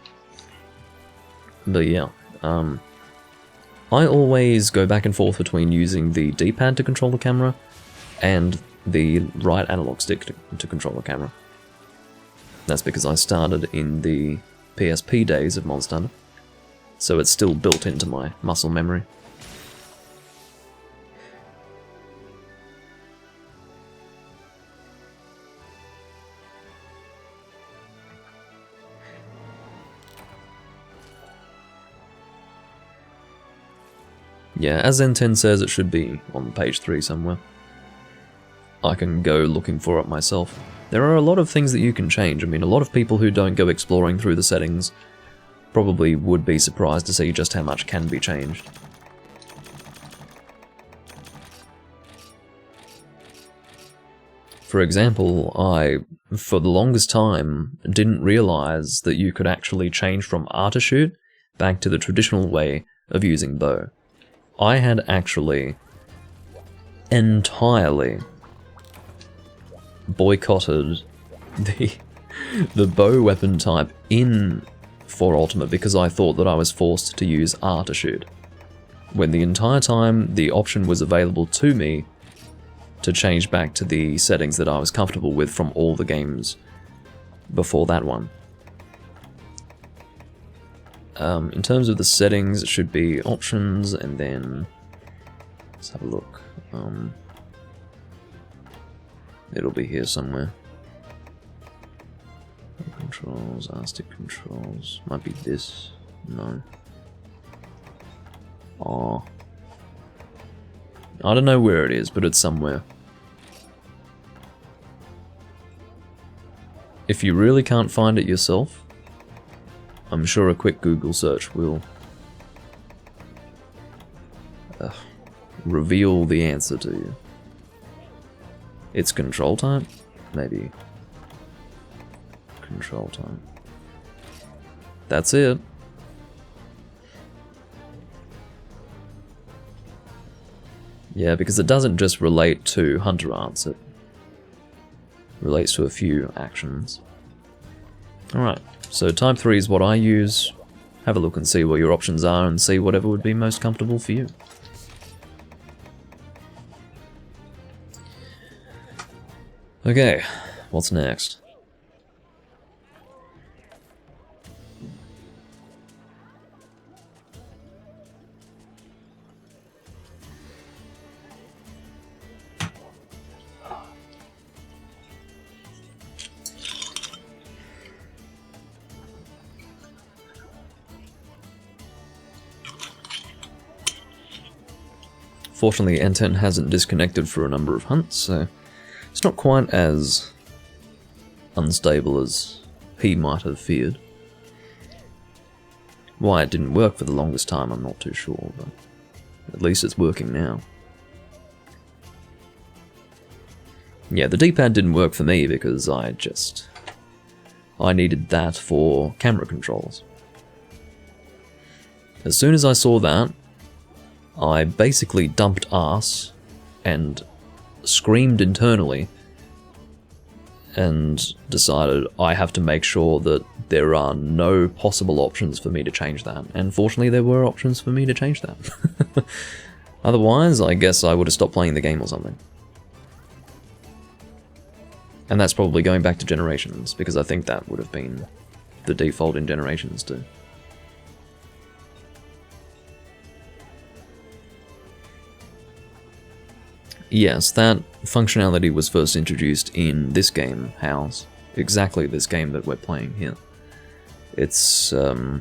But yeah, I always go back and forth between using the D-pad to control the camera and the right analog stick to control the camera. That's because I started in the PSP days of Monster Hunter, so it's still built into my muscle memory. Yeah, as N10 says, it should be on page 3 somewhere. I can go looking for it myself. There are a lot of things that you can change. I mean, a lot of people who don't go exploring through the settings probably would be surprised to see just how much can be changed. For example, I, for the longest time, didn't realize that you could actually change from R2shoot back to the traditional way of using bow. I had actually entirely boycotted the bow weapon type in 4 Ultimate because I thought that I was forced to use R to shoot, when the entire time the option was available to me to change back to the settings that I was comfortable with from all the games before that one. In terms of the settings, it should be options, and then let's have a look. It'll be here somewhere. Controls, R-stick controls. Might be this. No. Oh. I don't know where it is, but it's somewhere. If you really can't find it yourself, I'm sure a quick Google search will reveal the answer to you. It's control type? Maybe. Control type. That's it. Yeah, because it doesn't just relate to hunter arts, it relates to a few actions. Alright, so type 3 is what I use. Have a look and see what your options are and see whatever would be most comfortable for you. Okay, what's next? Fortunately, N10 hasn't disconnected for a number of hunts, so it's not quite as unstable as he might have feared. Why it didn't work for the longest time, I'm not too sure, but at least it's working now. Yeah, the D-pad didn't work for me because I needed that for camera controls. As soon as I saw that, I basically dumped arse and screamed internally and decided I have to make sure that there are no possible options for me to change that. And fortunately there were options for me to change that. Otherwise, I guess I would have stopped playing the game or something. And that's probably going back to Generations, because I think that would have been the default in Generations too. Yes, that functionality was first introduced in this game, House. Exactly this game that we're playing here. It's, I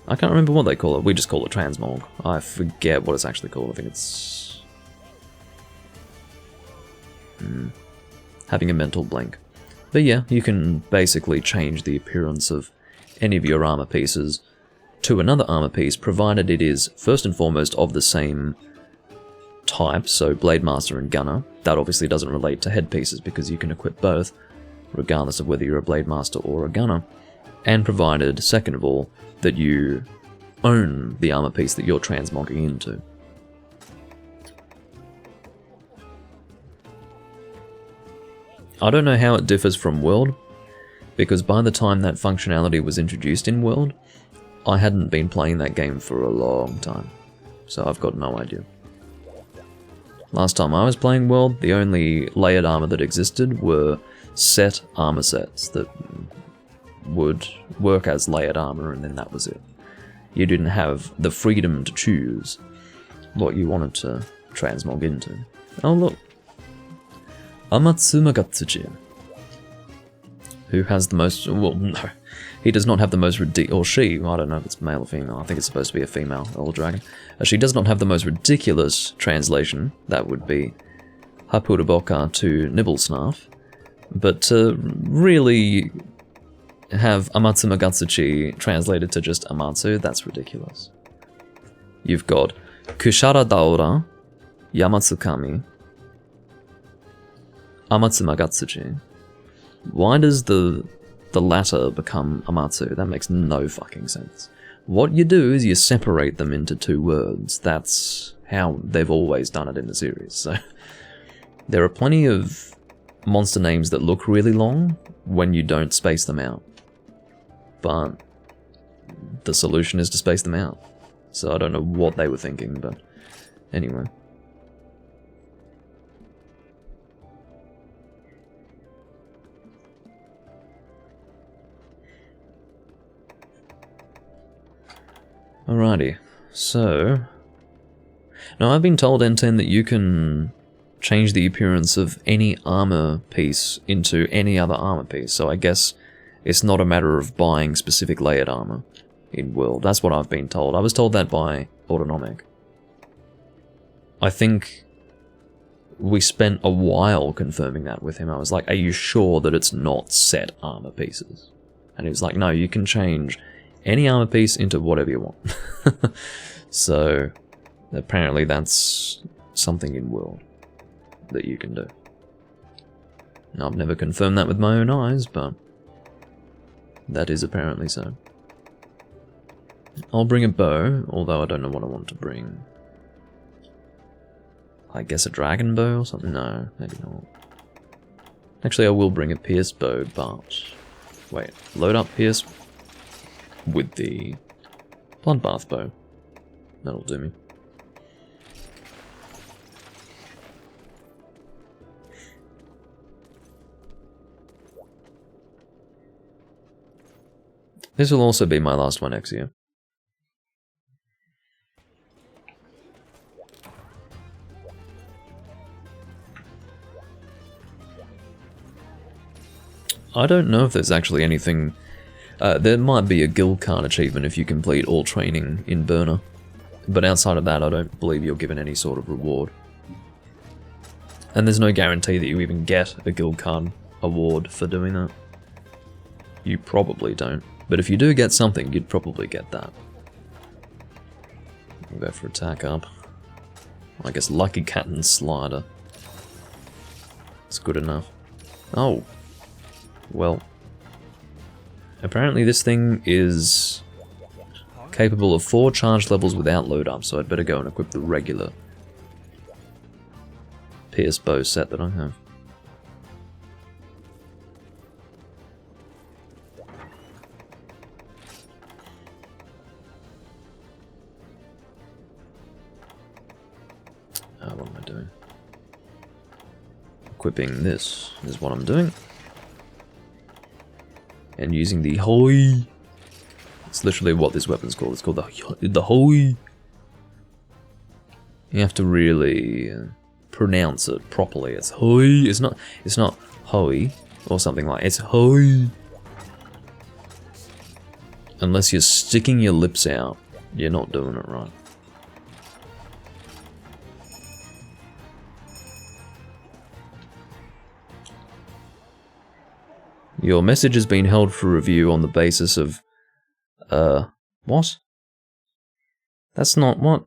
can't remember what they call it, we just call it transmog. I forget what it's actually called, I think it's... having a mental blank. But yeah, you can basically change the appearance of any of your armor pieces to another armor piece, provided it is, first and foremost, of the same type, so Blade Master and Gunner. That obviously doesn't relate to headpieces because you can equip both, regardless of whether you're a Blade Master or a Gunner. And provided, second of all, that you own the armor piece that you're transmogging into. I don't know how it differs from World, because by the time that functionality was introduced in World, I hadn't been playing that game for a long time, so I've got no idea. Last time I was playing World, the only layered armor that existed were set armor sets that would work as layered armor, and then that was it. You didn't have the freedom to choose what you wanted to transmog into. Oh look, Amatsuma Gatsuchi, who has the most, well no, he does not have the most or she, I don't know if it's male or female, I think it's supposed to be a female old dragon. She does not have the most ridiculous translation, that would be Hapuraboka to Nibblesnarf, but to really have Amatsuma Gatsuchi translated to just Amatsu, that's ridiculous. You've got Kushara Daora, Yamatsukami, Amatsuma Gatsuchi. Why does the latter become Amatsu? That makes no fucking sense. What you do is you separate them into two words. That's how they've always done it in the series. So there are plenty of monster names that look really long when you don't space them out. But the solution is to space them out. So I don't know what they were thinking, but anyway. Alrighty, so... Now I've been told, N10, that you can change the appearance of any armor piece into any other armor piece, so I guess it's not a matter of buying specific layered armor in World. That's what I've been told. I was told that by Autonomic. I think we spent a while confirming that with him. I was like, are you sure that it's not set armor pieces? And he was like, no, you can change any armor piece into whatever you want. So apparently that's something in World that you can do. Now, I've never confirmed that with my own eyes, but that is apparently so. I'll bring a bow, although I don't know what I want to bring. I guess a dragon bow or something? No, maybe not. Actually, I will bring a pierce bow, but... Wait, load up pierce with the bloodbath bow. That'll do me. This will also be my last one next year. I don't know if there's actually anything... there might be a guild card achievement if you complete all training in Burner. But outside of that, I don't believe you're given any sort of reward. And there's no guarantee that you even get a guild card award for doing that. You probably don't. But if you do get something, you'd probably get that. We'll go for attack up. I guess Lucky Cat and Slider. It's good enough. Oh. Well. Apparently this thing is capable of 4 charge levels without load up, so I'd better go and equip the regular Pierce bow set that I have. What am I doing? Equipping this is what I'm doing. And using the Hoi. It's literally what this weapon's called. It's called the Hoi. You have to really pronounce it properly. It's Hoi. It's not Hoi or something like. It's Hoi. Unless you're sticking your lips out, you're not doing it right. Your message has been held for review on the basis of, what? That's not what?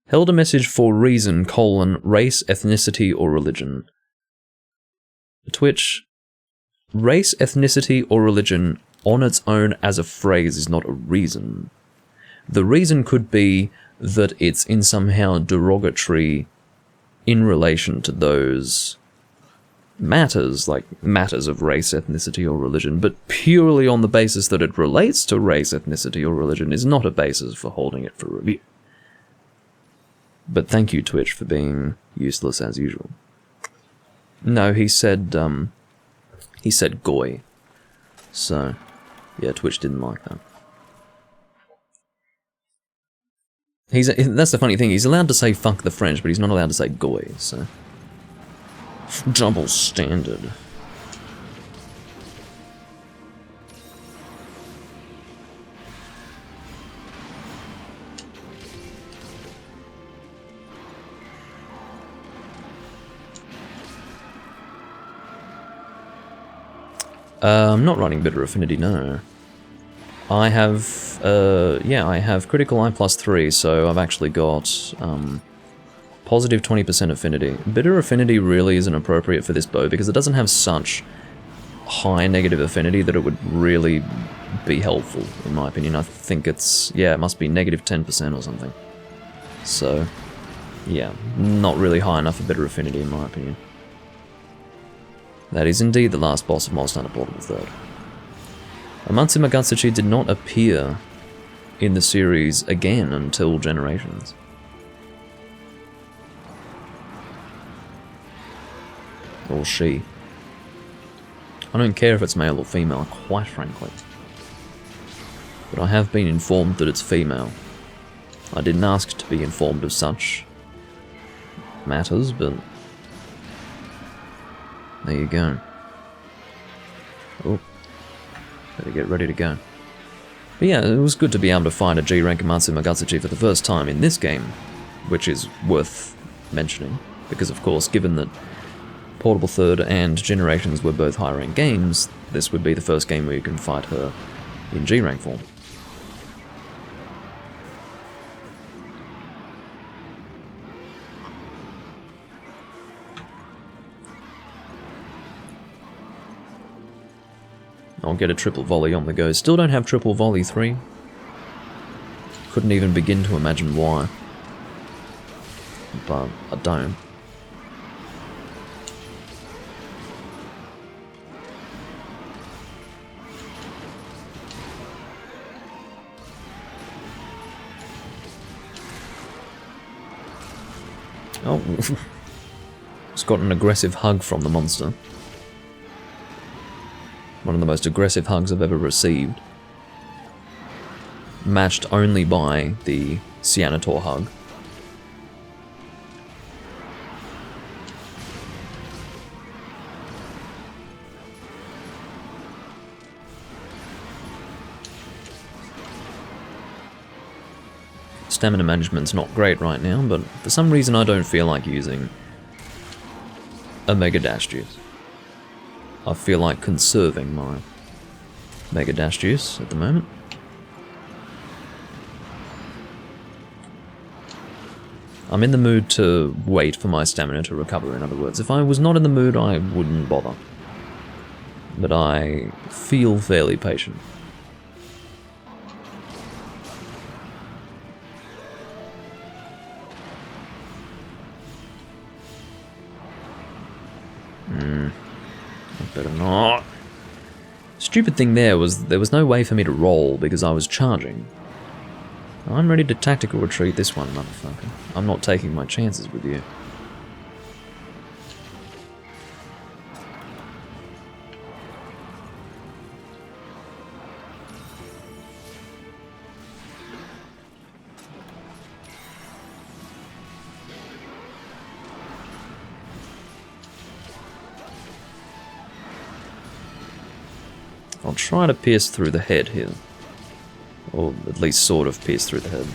Held a message for reason, race, ethnicity, or religion. Twitch, race, ethnicity, or religion on its own as a phrase is not a reason. The reason could be that it's in somehow derogatory in relation to those matters, like matters of race, ethnicity, or religion, but purely on the basis that it relates to race, ethnicity, or religion is not a basis for holding it for review. But thank you, Twitch, for being useless as usual. No, he said goy. So, yeah, Twitch didn't like that. That's the funny thing, he's allowed to say fuck the French, but he's not allowed to say goy, so... Double standard. I'm not running Bitter Affinity, no. I have, I have Critical Eye +3, so I've actually got, positive 20% affinity. Bitter Affinity really isn't appropriate for this bow because it doesn't have such high negative affinity that it would really be helpful, in my opinion. I think it's, yeah, it must be negative 10% or something. So, yeah, not really high enough for Bitter Affinity, in my opinion. That is indeed the last boss of Monster Hunter Portable 3rd. Amatsu Magatsuchi did not appear in the series again until Generations. Or she. I don't care if it's male or female, quite frankly. But I have been informed that it's female. I didn't ask to be informed of such matters, but there you go. Oh, better get ready to go. But yeah, it was good to be able to find a G-rank Amatsu Magatsuchi for the first time in this game, which is worth mentioning, because of course, given that Portable 3rd and Generations were both high rank games, this would be the first game where you can fight her in G-rank form. I'll get a triple volley on the go. Still don't have triple volley 3. Couldn't even begin to imagine why. but I don't. Oh, it's got an aggressive hug from the monster. One of the most aggressive hugs I've ever received. Matched only by the Cyanotaur hug. Stamina management's not great right now, but for some reason I don't feel like using a Mega Dash Juice. I feel like conserving my Mega Dash Juice at the moment. I'm in the mood to wait for my stamina to recover, in other words. If I was not in the mood, I wouldn't bother. But I feel fairly patient. Better not. Stupid thing there was no way for me to roll because I was charging. I'm ready to tactical retreat this one, motherfucker. I'm not taking my chances with you. I'll try to pierce through the head here. Or at least sort of pierce through the head.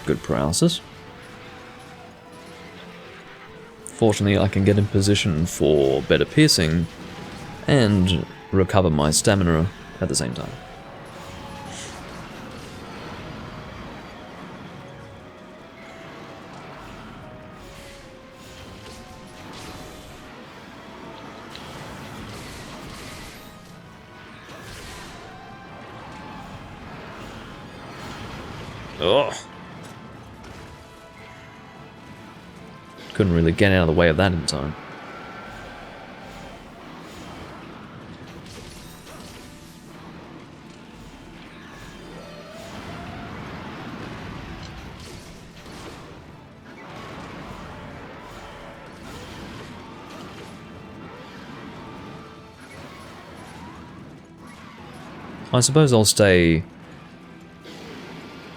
Good paralysis. Fortunately, I can get in position for better piercing and recover my stamina at the same time. Ugh. Couldn't really get out of the way of that in time. I suppose I'll stay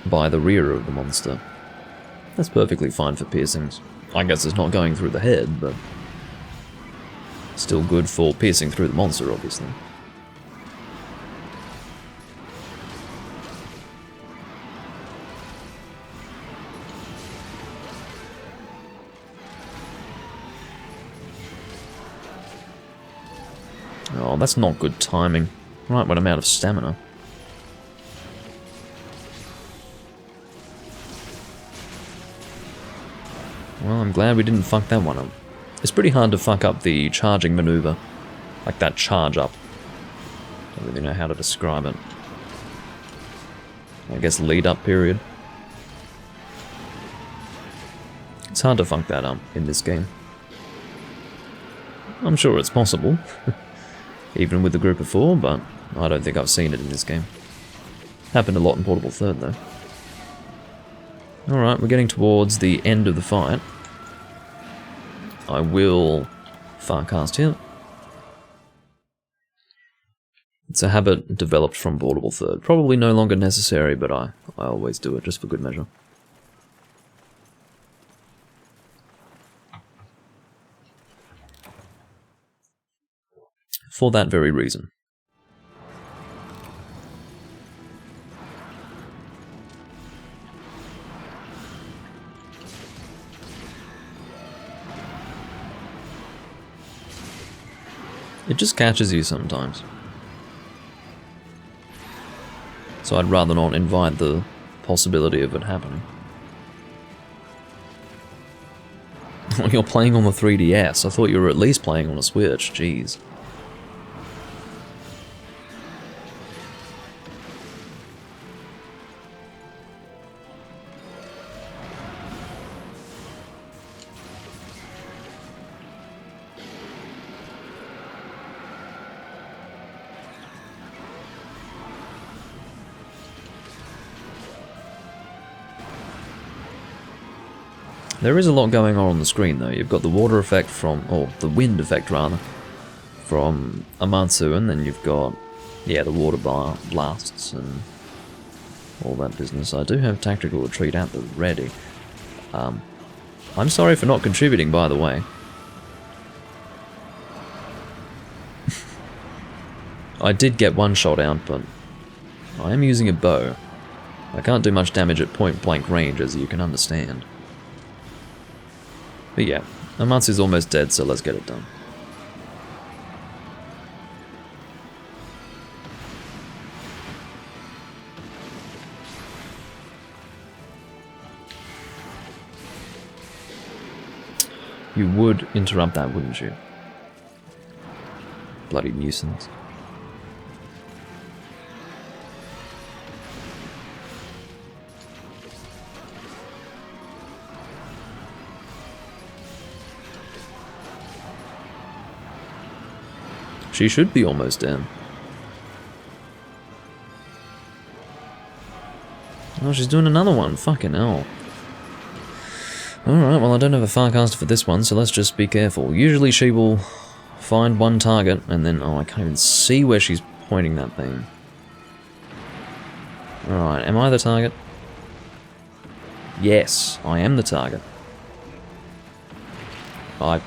by the rear of the monster. That's perfectly fine for piercings. I guess it's not going through the head, but still good for piercing through the monster, obviously. Oh, that's not good timing. Right when I'm out of stamina. Well, I'm glad we didn't fuck that one up. It's pretty hard to fuck up the charging maneuver. Like that charge up. Don't really know how to describe it. I guess lead up period. It's hard to fuck that up in this game. I'm sure it's possible. Even with the group of 4, but I don't think I've seen it in this game. Happened a lot in Portable Third, though. Alright, we're getting towards the end of the fight. I will Farcast here. It's a habit developed from Portable Third. Probably no longer necessary, but I always do it, just for good measure. For that very reason. It just catches you sometimes. So I'd rather not invite the possibility of it happening. You're playing on the 3DS. I thought you were at least playing on a Switch. Jeez. There is a lot going on the screen though. You've got the water effect from, or the wind effect rather, from Amatsu, and then you've got, yeah, the water blasts and all that business. I do have tactical retreat at the ready. I'm sorry for not contributing, by the way. I did get one shot out, but I am using a bow. I can't do much damage at point blank range, as you can understand. But yeah, Amatsu's almost dead, so let's get it done. You would interrupt that, wouldn't you? Bloody nuisance. She should be almost dead. Oh, she's doing another one. Fucking hell. Alright, well I don't have a Farcaster for this one, so let's just be careful. Usually she will find one target, and then... Oh, I can't even see where she's pointing that thing. Alright, am I the target? Yes, I am the target. I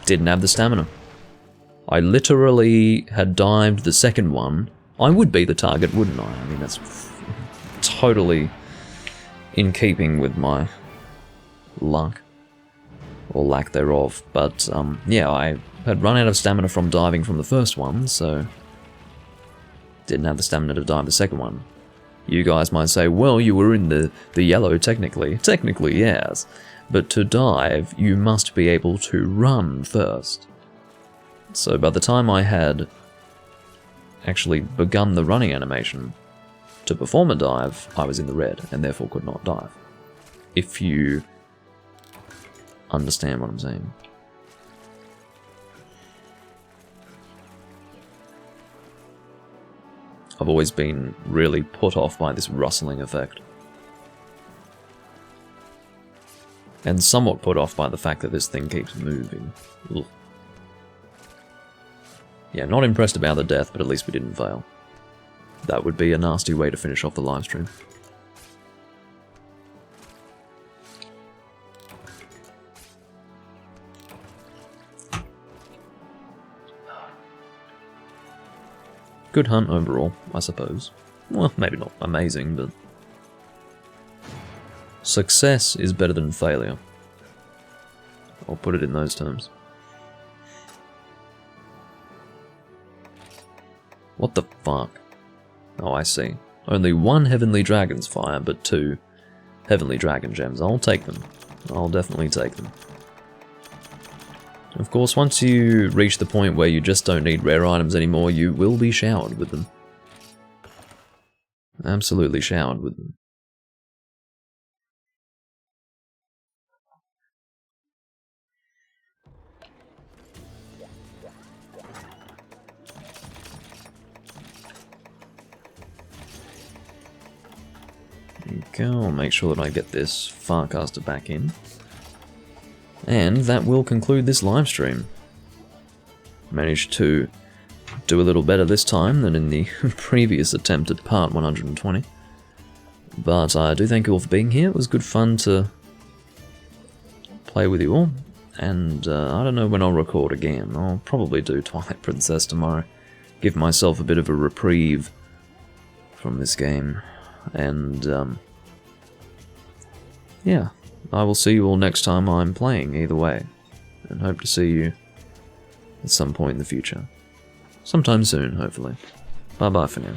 didn't have the stamina. I literally had dived the second one. I would be the target, wouldn't I? I mean, that's totally in keeping with my luck. Or lack thereof. But, yeah, I had run out of stamina from diving from the first one, so... didn't have the stamina to dive the second one. You guys might say, well, you were in the yellow, technically. Technically, yes. But to dive, you must be able to run first. So by the time I had actually begun the running animation to perform a dive, I was in the red, and therefore could not dive. If you understand what I'm saying. I've always been really put off by this rustling effect. And somewhat put off by the fact that this thing keeps moving. Ugh. Yeah, not impressed about the death, but at least we didn't fail. That would be a nasty way to finish off the livestream. Good hunt overall, I suppose. Well, maybe not amazing, but... success is better than failure. I'll put it in those terms. What the fuck? Oh, I see. Only one Heavenly Dragon's Fire, but 2 Heavenly Dragon Gems. I'll take them. I'll definitely take them. Of course, once you reach the point where you just don't need rare items anymore, you will be showered with them. Absolutely showered with them. Okay, I'll make sure that I get this Farcaster back in. And that will conclude this live stream. Managed to do a little better this time than in the previous attempt at part 120. But I do thank you all for being here. It was good fun to play with you all. And I don't know when I'll record again. I'll probably do Twilight Princess tomorrow. Give myself a bit of a reprieve from this game. And, yeah, I will see you all next time I'm playing, either way. And hope to see you at some point in the future. Sometime soon, hopefully. Bye-bye for now.